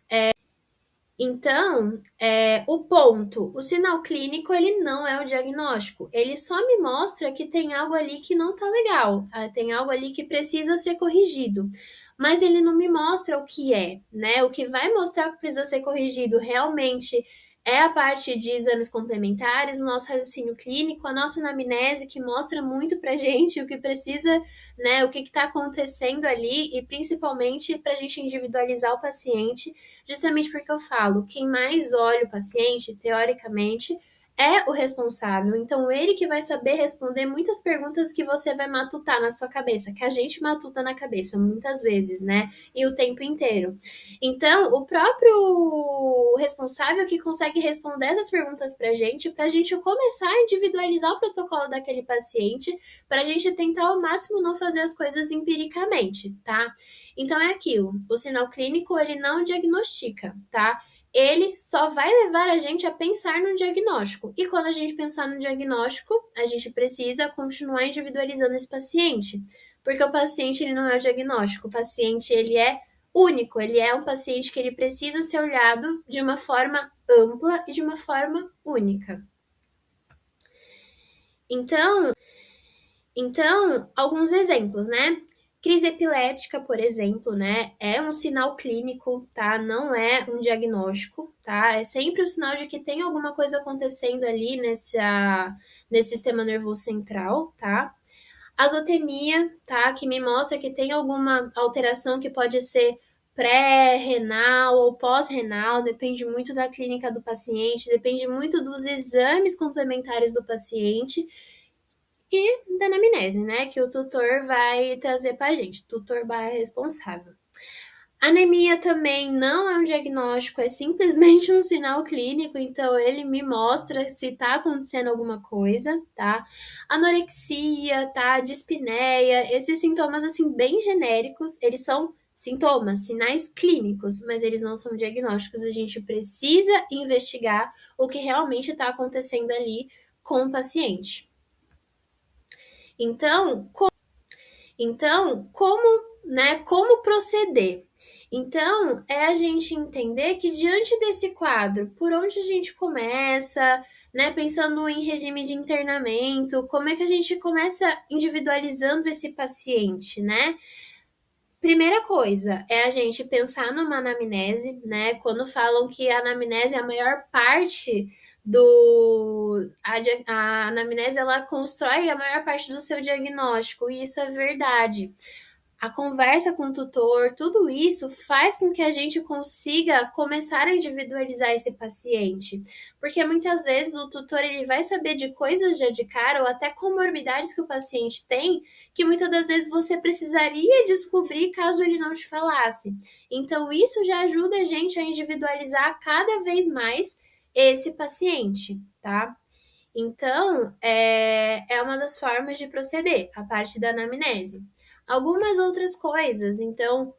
[SPEAKER 2] o ponto, o sinal clínico, ele não é o diagnóstico. Ele só me mostra que tem algo ali que não tá legal, tem algo ali que precisa ser corrigido. Mas ele não me mostra o que é, né? O que vai mostrar que precisa ser corrigido realmente é a parte de exames complementares, o nosso raciocínio clínico, a nossa anamnese, que mostra muito pra gente o que precisa, né? O que está acontecendo ali e principalmente para a gente individualizar o paciente, justamente porque eu falo, quem mais olha o paciente, teoricamente, é o responsável. Então, ele que vai saber responder muitas perguntas que você vai matutar na sua cabeça, que a gente matuta na cabeça muitas vezes, né? E o tempo inteiro. Então, o próprio responsável que consegue responder essas perguntas pra gente começar a individualizar o protocolo daquele paciente, para a gente tentar ao máximo não fazer as coisas empiricamente, tá? Então é aquilo, o sinal clínico ele não diagnostica, tá? Ele só vai levar a gente a pensar no diagnóstico. E quando a gente pensar no diagnóstico, a gente precisa continuar individualizando esse paciente, porque o paciente ele não é o diagnóstico, o paciente ele é único, ele é um paciente que ele precisa ser olhado de uma forma ampla e de uma forma única. Então, alguns exemplos, né? Crise epiléptica, por exemplo, né? É um sinal clínico, tá? Não é um diagnóstico, tá? É sempre o sinal de que tem alguma coisa acontecendo ali nesse sistema nervoso central, tá? Azotemia, tá? Que me mostra que tem alguma alteração que pode ser pré-renal ou pós-renal, depende muito da clínica do paciente, depende muito dos exames complementares do paciente e da anamnese, né, que o tutor vai trazer para a gente, tutor barra responsável. Anemia também não é um diagnóstico, é simplesmente um sinal clínico, então ele me mostra se está acontecendo alguma coisa, tá? Anorexia, tá? Dispneia, esses sintomas, assim, bem genéricos, eles são sintomas, sinais clínicos, mas eles não são diagnósticos, a gente precisa investigar o que realmente está acontecendo ali com o paciente. Então, como proceder? Então, é a gente entender que diante desse quadro, por onde a gente começa, né, pensando em regime de internamento, como é que a gente começa individualizando esse paciente, né? Primeira coisa é a gente pensar numa anamnese, né? Quando falam que a anamnese é a maior parte a anamnese ela constrói a maior parte do seu diagnóstico, e isso é verdade. A conversa com o tutor, tudo isso faz com que a gente consiga começar a individualizar esse paciente. Porque muitas vezes o tutor ele vai saber de coisas já de cara ou até comorbidades que o paciente tem, que muitas das vezes você precisaria descobrir caso ele não te falasse. Então, isso já ajuda a gente a individualizar cada vez mais esse paciente, tá? Então, é uma das formas de proceder, a parte da anamnese. Algumas outras coisas, então,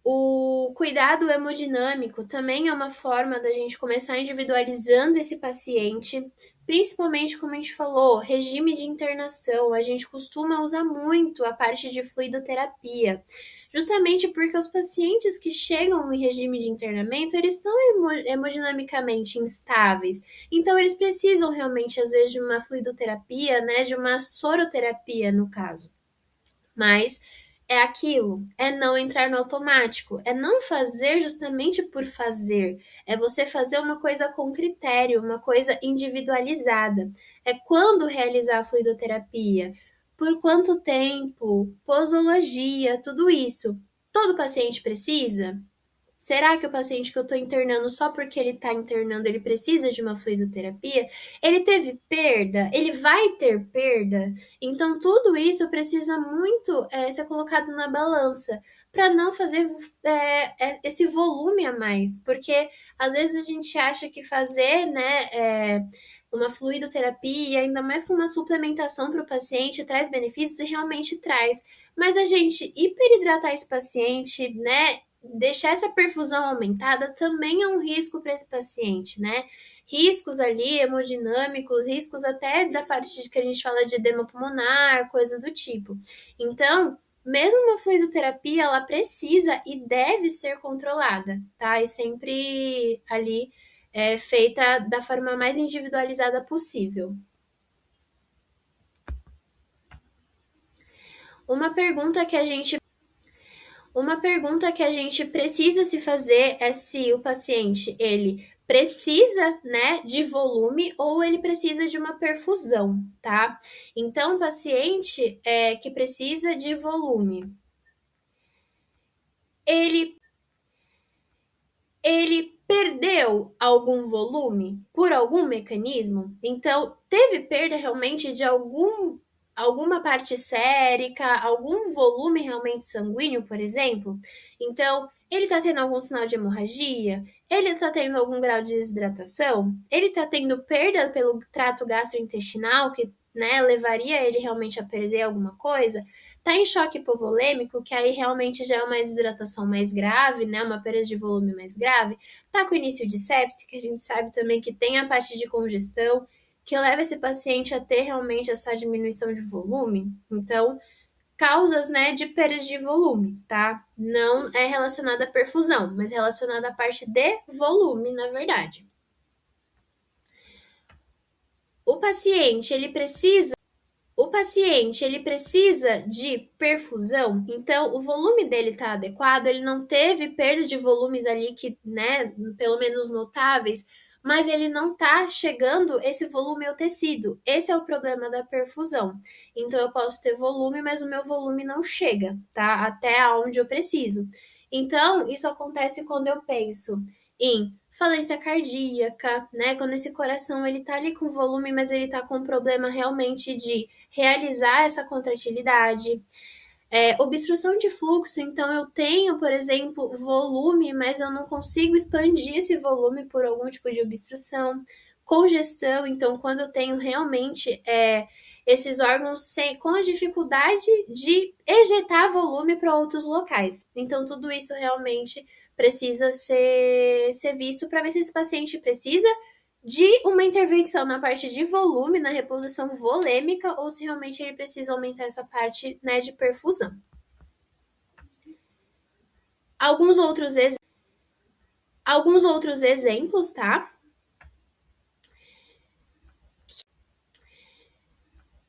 [SPEAKER 2] o cuidado hemodinâmico também é uma forma da gente começar individualizando esse paciente, principalmente, como a gente falou, regime de internação. A gente costuma usar muito a parte de fluidoterapia, justamente porque os pacientes que chegam em regime de internamento, eles estão hemodinamicamente instáveis. Então, eles precisam realmente, às vezes, de uma fluidoterapia, né, de uma soroterapia, no caso. Mas é aquilo, é não entrar no automático, é não fazer justamente por fazer, é você fazer uma coisa com critério, uma coisa individualizada. É quando realizar a fluidoterapia, por quanto tempo, posologia, tudo isso. Todo paciente precisa? Será que o paciente que eu estou internando só porque ele está internando, ele precisa de uma fluidoterapia? Ele teve perda? Ele vai ter perda? Então, tudo isso precisa muito ser colocado na balança para não fazer esse volume a mais. Porque às vezes a gente acha que fazer uma fluidoterapia, ainda mais com uma suplementação para o paciente, traz benefícios e realmente traz. Mas a gente hiperidratar esse paciente, né? Deixar essa perfusão aumentada também é um risco para esse paciente, né? Riscos ali hemodinâmicos, riscos até da parte de que a gente fala de edema pulmonar, coisa do tipo. Então, mesmo uma fluidoterapia, ela precisa e deve ser controlada, tá? E sempre ali feita da forma mais individualizada possível. Uma pergunta que a gente precisa se fazer é se o paciente ele precisa, né, de volume ou ele precisa de uma perfusão, tá? Então, o paciente que precisa de volume, ele perdeu algum volume por algum mecanismo? Então, teve perda realmente de alguma parte sérica, algum volume realmente sanguíneo, por exemplo? Então, ele está tendo algum sinal de hemorragia? Ele está tendo algum grau de desidratação? Ele está tendo perda pelo trato gastrointestinal, que levaria ele realmente a perder alguma coisa? Tá em choque hipovolêmico, que aí realmente já é uma desidratação mais grave, né? Uma perda de volume mais grave. Tá com início de sepse, que a gente sabe também que tem a parte de congestão, que leva esse paciente a ter realmente essa diminuição de volume. Então, causas, né, de perda de volume, tá? Não é relacionada à perfusão, mas relacionada à parte de volume, na verdade. O paciente, ele precisa de perfusão, então o volume dele está adequado, ele não teve perda de volumes ali que, né, pelo menos notáveis, mas ele não está chegando esse volume ao tecido. Esse é o problema da perfusão. Então, eu posso ter volume, mas o meu volume não chega, tá? Até onde eu preciso. Então, isso acontece quando eu penso em falência cardíaca, né? Quando esse coração ele tá ali com volume, mas ele tá com um problema realmente de realizar essa contratilidade. Obstrução de fluxo, então eu tenho, por exemplo, volume, mas eu não consigo expandir esse volume por algum tipo de obstrução. Congestão, então quando eu tenho realmente esses órgãos com a dificuldade de ejetar volume para outros locais. Então tudo isso realmente precisa ser visto para ver se esse paciente precisa de uma intervenção na parte de volume, na reposição volêmica, ou se realmente ele precisa aumentar essa parte, né, de perfusão. Alguns outros exemplos, tá?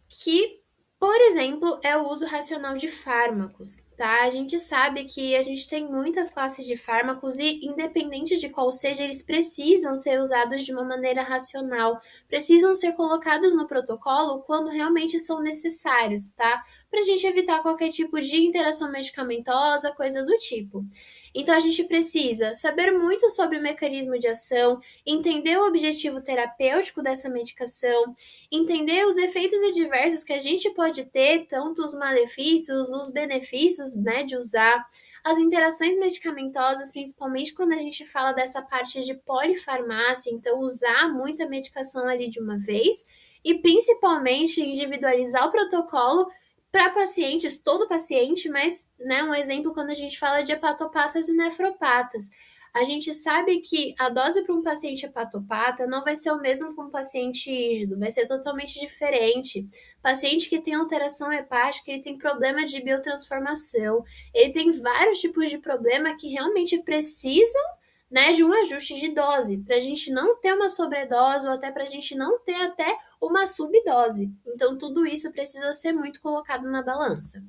[SPEAKER 2] Que, por exemplo, é o uso racional de fármacos, tá? A gente sabe que a gente tem muitas classes de fármacos e, independente de qual seja, eles precisam ser usados de uma maneira racional, precisam ser colocados no protocolo quando realmente são necessários, tá? Pra gente evitar qualquer tipo de interação medicamentosa, coisa do tipo. Então, a gente precisa saber muito sobre o mecanismo de ação, entender o objetivo terapêutico dessa medicação, entender os efeitos adversos que a gente pode ter, tanto os malefícios, os benefícios, né, de usar, as interações medicamentosas, principalmente quando a gente fala dessa parte de polifarmácia, então usar muita medicação ali de uma vez, e principalmente individualizar o protocolo para pacientes, todo paciente, mas, né, um exemplo quando a gente fala de hepatopatas e nefropatas. A gente sabe que a dose para um paciente hepatopata não vai ser o mesmo para um paciente ígido, vai ser totalmente diferente. Paciente que tem alteração hepática, ele tem problema de biotransformação, ele tem vários tipos de problema que realmente precisam, né, de um ajuste de dose, para a gente não ter uma sobredose ou até para a gente não ter até uma subdose. Então, tudo isso precisa ser muito colocado na balança.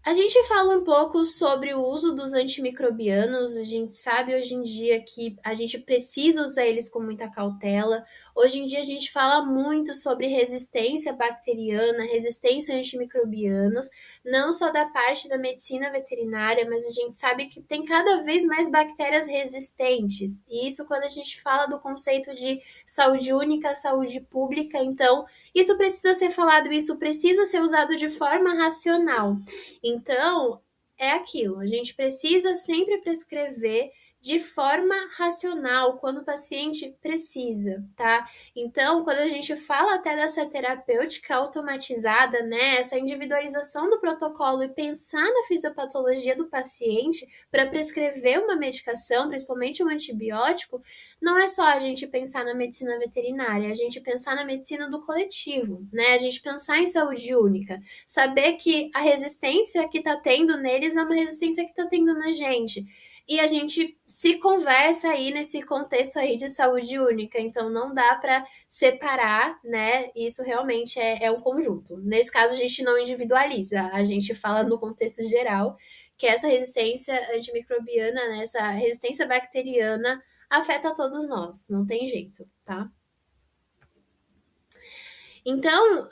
[SPEAKER 2] A gente fala um pouco sobre o uso dos antimicrobianos. A gente sabe hoje em dia que a gente precisa usar eles com muita cautela. Hoje em dia a gente fala muito sobre resistência bacteriana, resistência a antimicrobianos, não só da parte da medicina veterinária, mas a gente sabe que tem cada vez mais bactérias resistentes. E isso quando a gente fala do conceito de saúde única, saúde pública, então isso precisa ser falado, isso precisa ser usado de forma racional. Então, é aquilo, a gente precisa sempre prescrever de forma racional, quando o paciente precisa, tá? Então, quando a gente fala até dessa terapêutica automatizada, né, essa individualização do protocolo e pensar na fisiopatologia do paciente para prescrever uma medicação, principalmente um antibiótico, não é só a gente pensar na medicina veterinária, é a gente pensar na medicina do coletivo, né? A gente pensar em saúde única, saber que a resistência que está tendo neles é uma resistência que está tendo na gente. E a gente se conversa aí nesse contexto aí de saúde única, então não dá para separar, né? Isso realmente é um conjunto. Nesse caso, a gente não individualiza, a gente fala no contexto geral que essa resistência antimicrobiana, né, essa resistência bacteriana afeta todos nós, não tem jeito, tá? Então,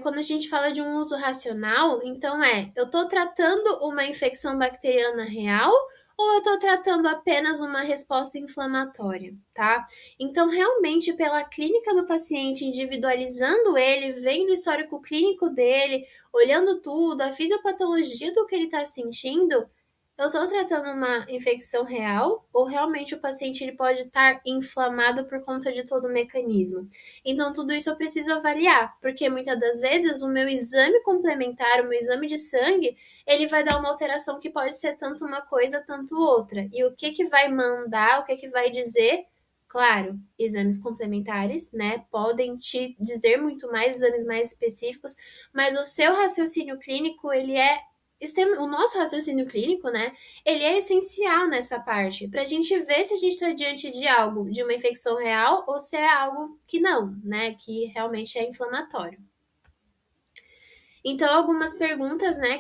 [SPEAKER 2] quando a gente fala de um uso racional, então eu estou tratando uma infecção bacteriana real ou eu estou tratando apenas uma resposta inflamatória, tá? Então, realmente, pela clínica do paciente, individualizando ele, vendo o histórico clínico dele, olhando tudo, a fisiopatologia do que ele está sentindo, eu estou tratando uma infecção real ou realmente o paciente ele pode estar inflamado por conta de todo o mecanismo? Então, tudo isso eu preciso avaliar, porque muitas das vezes o meu exame complementar, o meu exame de sangue, ele vai dar uma alteração que pode ser tanto uma coisa, tanto outra. E o que que vai mandar, o que que vai dizer? Claro, exames complementares, né, podem te dizer muito mais, exames mais específicos, mas o seu raciocínio clínico, ele é o nosso raciocínio clínico, né, ele é essencial nessa parte, para a gente ver se a gente está diante de algo, de uma infecção real, ou se é algo que não, né, que realmente é inflamatório. Então, algumas perguntas, né,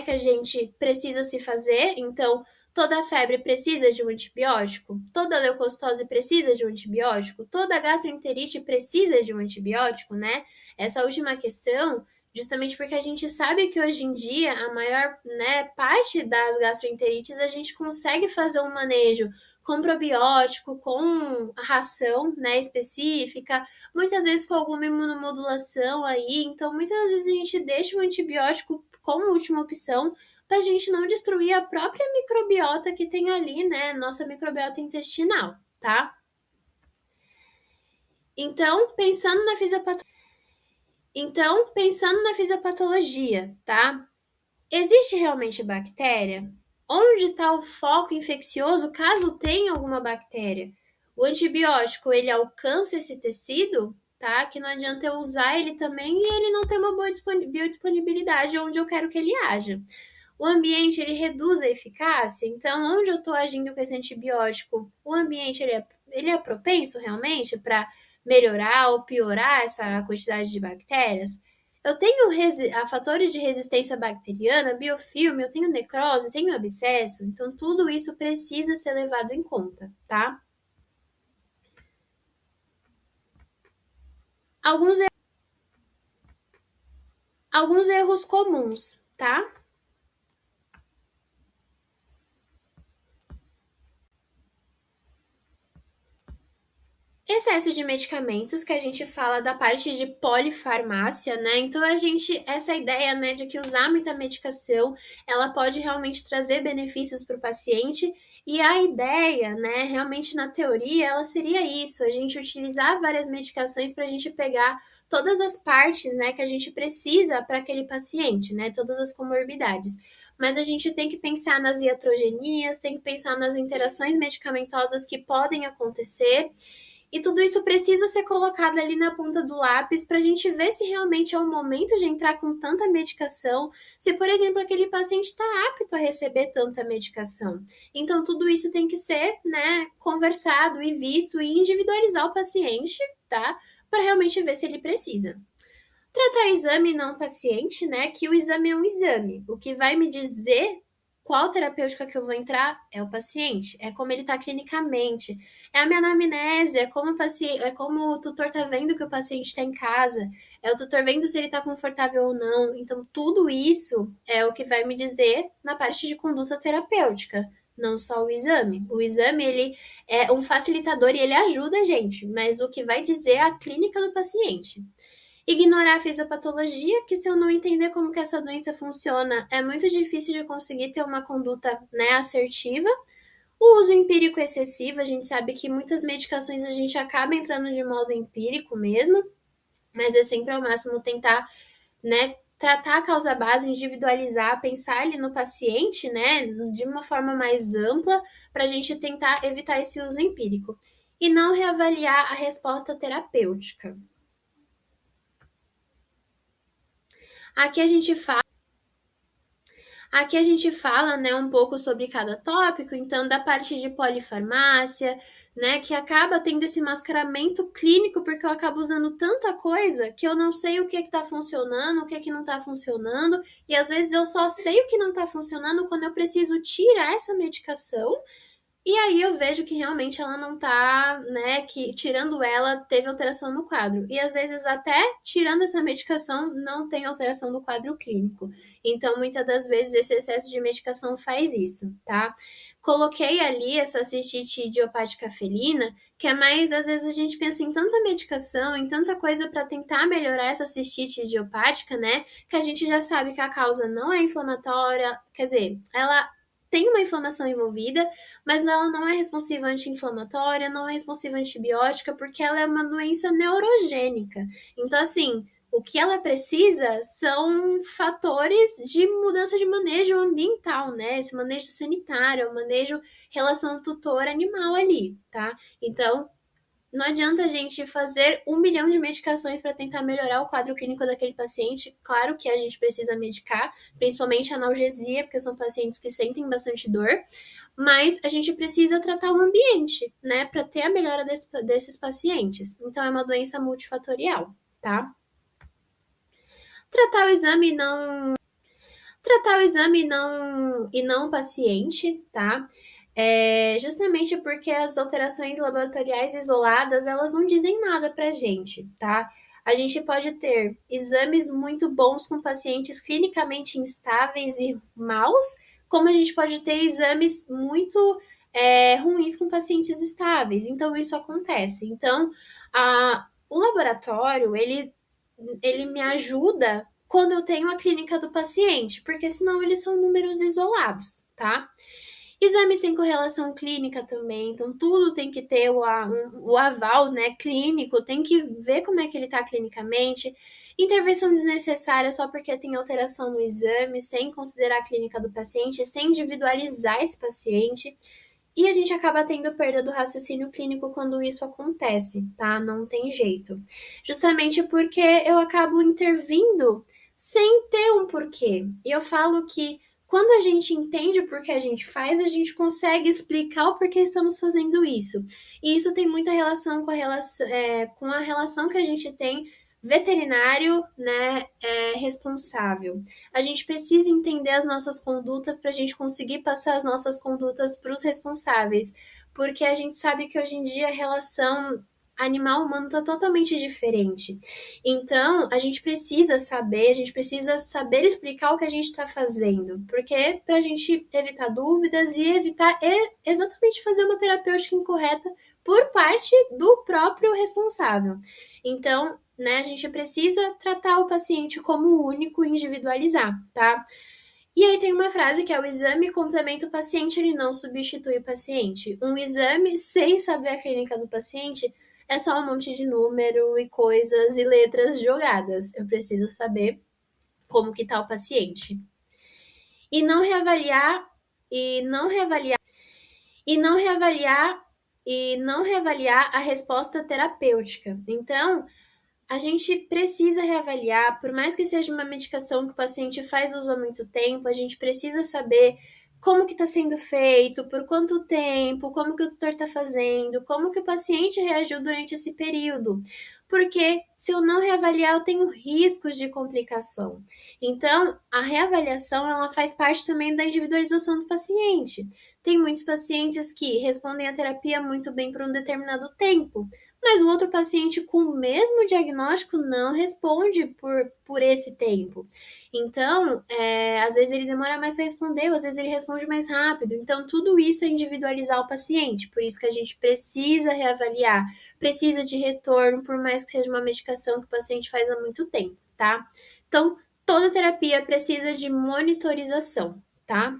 [SPEAKER 2] que a gente precisa se fazer. Então, toda febre precisa de um antibiótico? Toda leucocitose precisa de um antibiótico? Toda gastroenterite precisa de um antibiótico, né? Essa última questão, justamente porque a gente sabe que hoje em dia a maior, né, parte das gastroenterites a gente consegue fazer um manejo com probiótico, com ração, né, específica, muitas vezes com alguma imunomodulação aí. Então, muitas vezes a gente deixa o antibiótico como última opção para a gente não destruir a própria microbiota que tem ali, né? Nossa microbiota intestinal, tá? Então, pensando na fisiopatologia, tá? Existe realmente bactéria? Onde está o foco infeccioso caso tenha alguma bactéria? O antibiótico, ele alcança esse tecido, tá? Que não adianta eu usar ele também e ele não tem uma boa biodisponibilidade onde eu quero que ele haja. O ambiente, ele reduz a eficácia, então onde eu estou agindo com esse antibiótico, o ambiente, ele é propenso realmente para melhorar ou piorar essa quantidade de bactérias? Eu tenho fatores de resistência bacteriana, biofilme, eu tenho necrose, tenho abscesso, então tudo isso precisa ser levado em conta, tá? Alguns, alguns erros comuns, tá? Excesso de medicamentos, que a gente fala da parte de polifarmácia, né? Então essa ideia, né, de que usar muita medicação, ela pode realmente trazer benefícios para o paciente. E a ideia, né, realmente na teoria, ela seria isso, a gente utilizar várias medicações para a gente pegar todas as partes, né, que a gente precisa para aquele paciente, né, todas as comorbidades. Mas a gente tem que pensar nas iatrogenias, tem que pensar nas interações medicamentosas que podem acontecer, e tudo isso precisa ser colocado ali na ponta do lápis para a gente ver se realmente é o momento de entrar com tanta medicação, se, por exemplo, aquele paciente está apto a receber tanta medicação. Então, tudo isso tem que ser, né, conversado e visto e individualizar o paciente, tá? Para realmente ver se ele precisa. Tratar exame não paciente, né? Que o exame é um exame. O que vai me dizer qual terapêutica que eu vou entrar é o paciente, é como ele está clinicamente, é a minha anamnese, é como o paciente, é como o tutor está vendo que o paciente está em casa, é o tutor vendo se ele está confortável ou não. Então, tudo isso é o que vai me dizer na parte de conduta terapêutica, não só o exame. O exame, ele é um facilitador e ele ajuda a gente, mas o que vai dizer é a clínica do paciente. Ignorar a fisiopatologia, que se eu não entender como que essa doença funciona, é muito difícil de conseguir ter uma conduta, né, assertiva. O uso empírico excessivo, a gente sabe que muitas medicações a gente acaba entrando de modo empírico mesmo, mas é sempre ao máximo tentar, né, tratar a causa base, individualizar, pensar ali no paciente, né, de uma forma mais ampla, para a gente tentar evitar esse uso empírico. E não reavaliar a resposta terapêutica. Aqui a gente fala Aqui a gente fala, né, um pouco sobre cada tópico, então da parte de polifarmácia, né, que acaba tendo esse mascaramento clínico, porque eu acabo usando tanta coisa que eu não sei o que está funcionando, o que é que não está funcionando, e às vezes eu só sei o que não está funcionando quando eu preciso tirar essa medicação, e aí eu vejo que realmente ela não tá, né, que tirando ela teve alteração no quadro. E às vezes até tirando essa medicação não tem alteração no quadro clínico. Então, muitas das vezes esse excesso de medicação faz isso, tá? Coloquei ali essa cistite idiopática felina, que é mais, às vezes a gente pensa em tanta medicação, em tanta coisa para tentar melhorar essa cistite idiopática, né? Que a gente já sabe que a causa não é inflamatória, quer dizer, ela tem uma inflamação envolvida, mas ela não é responsiva anti-inflamatória, não é responsiva antibiótica, porque ela é uma doença neurogênica. Então, assim, o que ela precisa são fatores de mudança de manejo ambiental, né? Esse manejo sanitário, o manejo relação tutor-animal ali, tá? Então, não adianta a gente fazer 1 milhão de medicações para tentar melhorar o quadro clínico daquele paciente. Claro que a gente precisa medicar, principalmente analgesia, porque são pacientes que sentem bastante dor, mas a gente precisa tratar o ambiente, né, para ter a melhora desses pacientes. Então, é uma doença multifatorial, tá? Tratar o exame não tratar o exame e não o paciente, tá? Justamente porque as alterações laboratoriais isoladas, elas não dizem nada pra gente, tá? A gente pode ter exames muito bons com pacientes clinicamente instáveis e maus, como a gente pode ter exames muito ruins com pacientes estáveis. Então, isso acontece. Então, o laboratório, ele me ajuda quando eu tenho a clínica do paciente, porque senão eles são números isolados, tá? Exame sem correlação clínica também, então tudo tem que ter o aval, né, clínico, tem que ver como é que ele está clinicamente. Intervenção desnecessária só porque tem alteração no exame, sem considerar a clínica do paciente, sem individualizar esse paciente. E a gente acaba tendo perda do raciocínio clínico quando isso acontece, tá? Não tem jeito. Justamente porque eu acabo intervindo sem ter um porquê. E eu falo que quando a gente entende o porquê a gente faz, a gente consegue explicar o porquê estamos fazendo isso. E isso tem muita relação com a relação que a gente tem veterinário, né, responsável. A gente precisa entender as nossas condutas para a gente conseguir passar as nossas condutas para os responsáveis, porque a gente sabe que hoje em dia a relação animal-humano está totalmente diferente. Então, a gente precisa saber explicar o que a gente está fazendo, porque para a gente evitar dúvidas e evitar exatamente fazer uma terapêutica incorreta por parte do próprio responsável. Então, né, a gente precisa tratar o paciente como único e individualizar, tá? E aí tem uma frase que é: o exame complementa o paciente, ele não substitui o paciente. Um exame sem saber a clínica do paciente é só um monte de número e coisas e letras jogadas. Eu preciso saber como que tá o paciente. E não reavaliar, e não reavaliar, e não reavaliar, e não reavaliar a resposta terapêutica. Então, a gente precisa reavaliar, por mais que seja uma medicação que o paciente faz uso há muito tempo, a gente precisa saber como que está sendo feito, por quanto tempo, como que o tutor está fazendo, como que o paciente reagiu durante esse período. Porque se eu não reavaliar, eu tenho riscos de complicação. Então, a reavaliação, ela faz parte também da individualização do paciente. Tem muitos pacientes que respondem à terapia muito bem por um determinado tempo, mas o outro paciente com o mesmo diagnóstico não responde por esse tempo. Então, às vezes ele demora mais para responder, ou às vezes ele responde mais rápido. Então, tudo isso é individualizar o paciente. Por isso que a gente precisa reavaliar, precisa de retorno, por mais que seja uma medicação que o paciente faz há muito tempo, tá? Então, toda terapia precisa de monitorização, tá?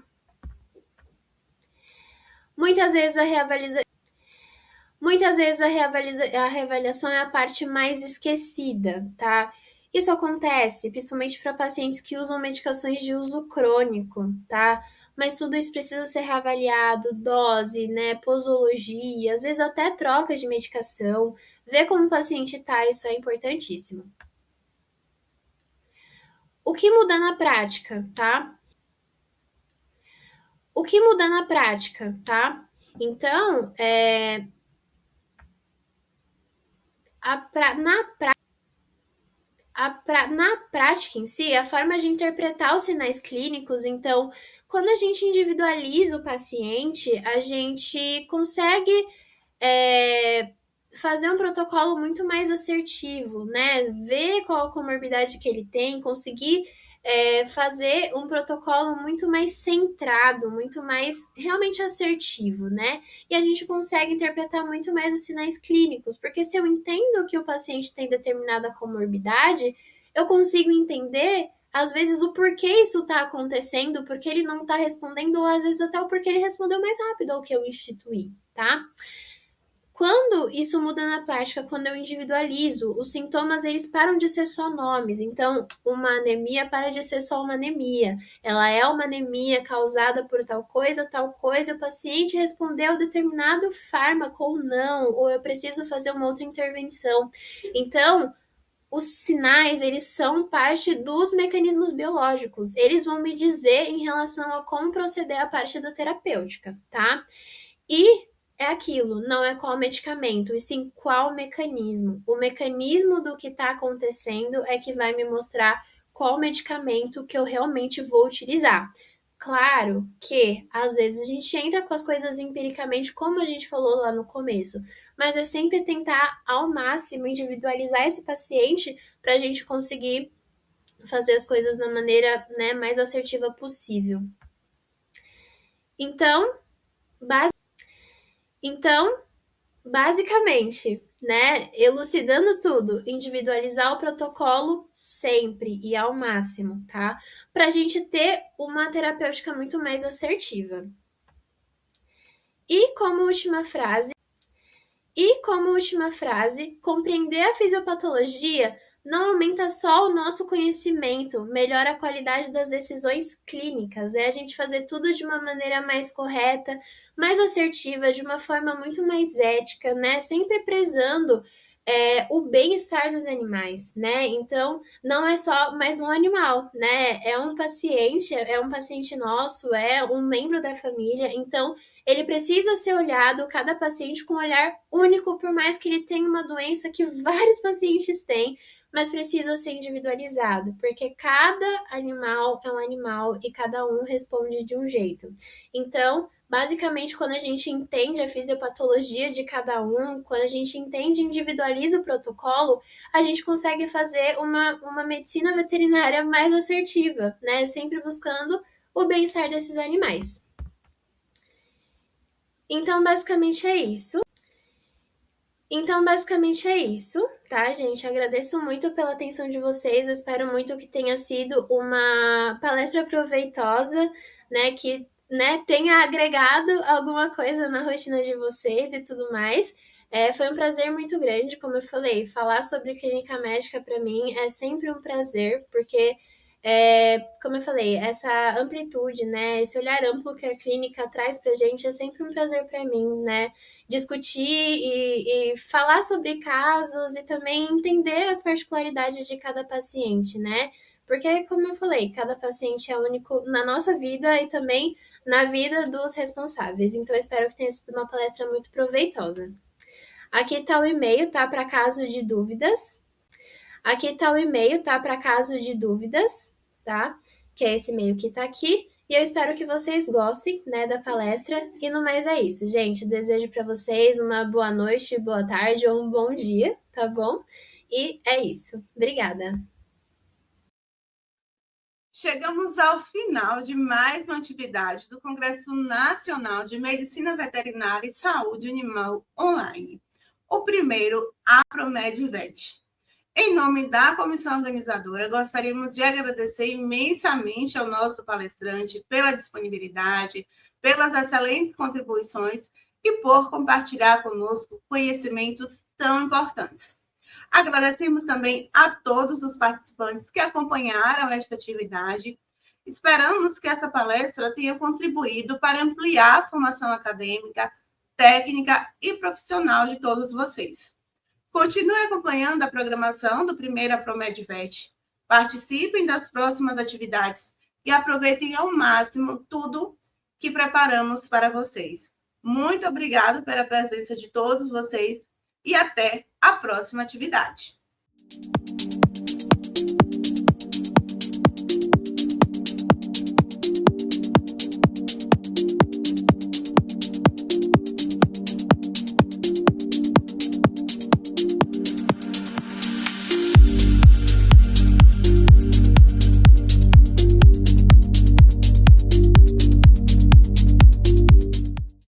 [SPEAKER 2] Muitas vezes a reavaliação é a parte mais esquecida, tá? Isso acontece principalmente para pacientes que usam medicações de uso crônico, tá? Mas tudo isso precisa ser reavaliado, dose, né, posologia, às vezes até troca de medicação, ver como o paciente tá, isso é importantíssimo. O que muda na prática, tá? O que muda na prática, tá? Então, na prática em si, a forma de interpretar os sinais clínicos, então, quando a gente individualiza o paciente, a gente consegue é, fazer um protocolo muito mais assertivo, né? Ver qual a comorbidade que ele tem, conseguir fazer um protocolo muito mais centrado, muito mais realmente assertivo, né? E a gente consegue interpretar muito mais os sinais clínicos, porque se eu entendo que o paciente tem determinada comorbidade, eu consigo entender às vezes o porquê isso está acontecendo, porque ele não está respondendo, ou às vezes até o porquê ele respondeu mais rápido ao que eu instituí, tá? Quando isso muda na prática, quando eu individualizo, os sintomas eles param de ser só nomes. Então, uma anemia para de ser só uma anemia. Ela é uma anemia causada por tal coisa, e o paciente respondeu determinado fármaco ou não, ou eu preciso fazer uma outra intervenção. Então, os sinais, eles são parte dos mecanismos biológicos. Eles vão me dizer em relação a como proceder a parte da terapêutica, tá? E é aquilo, não é qual medicamento, e sim qual mecanismo. O mecanismo do que está acontecendo é que vai me mostrar qual medicamento que eu realmente vou utilizar. Claro que às vezes a gente entra com as coisas empiricamente, como a gente falou lá no começo, mas é sempre tentar ao máximo individualizar esse paciente para a gente conseguir fazer as coisas da maneira, né, mais assertiva possível. Então, base... então, basicamente, né, elucidando tudo, individualizar o protocolo sempre e ao máximo, tá? Para a gente ter uma terapêutica muito mais assertiva. E como última frase, compreender a fisiopatologia não aumenta só o nosso conhecimento, melhora a qualidade das decisões clínicas. É a gente fazer tudo de uma maneira mais correta, mais assertiva, de uma forma muito mais ética, né? Sempre prezando o bem-estar dos animais, né? Então, não é só mais um animal, né? É um paciente nosso, é um membro da família, então ele precisa ser olhado, cada paciente com um olhar único, por mais que ele tenha uma doença que vários pacientes têm, mas precisa ser individualizado, porque cada animal é um animal e cada um responde de um jeito. Então, basicamente, quando a gente entende a fisiopatologia de cada um, quando a gente entende e individualiza o protocolo, a gente consegue fazer uma medicina veterinária mais assertiva, né? Sempre buscando o bem-estar desses animais. Então, basicamente é isso. Tá, gente? Agradeço muito pela atenção de vocês. Eu espero muito que tenha sido uma palestra proveitosa, né? Que, né, tenha agregado alguma coisa na rotina de vocês e tudo mais. Foi um prazer muito grande, como eu falei, falar sobre clínica médica para mim é sempre um prazer, porque como eu falei, essa amplitude, né, esse olhar amplo que a clínica traz pra gente é sempre um prazer para mim, né, discutir e falar sobre casos e também entender as particularidades de cada paciente, né, porque, como eu falei, cada paciente é único na nossa vida e também na vida dos responsáveis, então eu espero que tenha sido uma palestra muito proveitosa. Aqui tá o e-mail, tá, para caso de dúvidas. Tá? Que é esse e-mail que tá aqui. E eu espero que vocês gostem, né, da palestra. E no mais é isso, gente. Desejo para vocês uma boa noite, boa tarde ou um bom dia, tá bom? E é isso. Obrigada.
[SPEAKER 1] Chegamos ao final de mais uma atividade do Congresso Nacional de Medicina Veterinária e Saúde Animal Online. O primeiro, a ProMedVet. Em nome da comissão organizadora, gostaríamos de agradecer imensamente ao nosso palestrante pela disponibilidade, pelas excelentes contribuições e por compartilhar conosco conhecimentos tão importantes. Agradecemos também a todos os participantes que acompanharam esta atividade. Esperamos que essa palestra tenha contribuído para ampliar a formação acadêmica, técnica e profissional de todos vocês. Continue acompanhando a programação do Primeira ProMedVet. Participem das próximas atividades e aproveitem ao máximo tudo que preparamos para vocês. Muito obrigado pela presença de todos vocês e até a próxima atividade.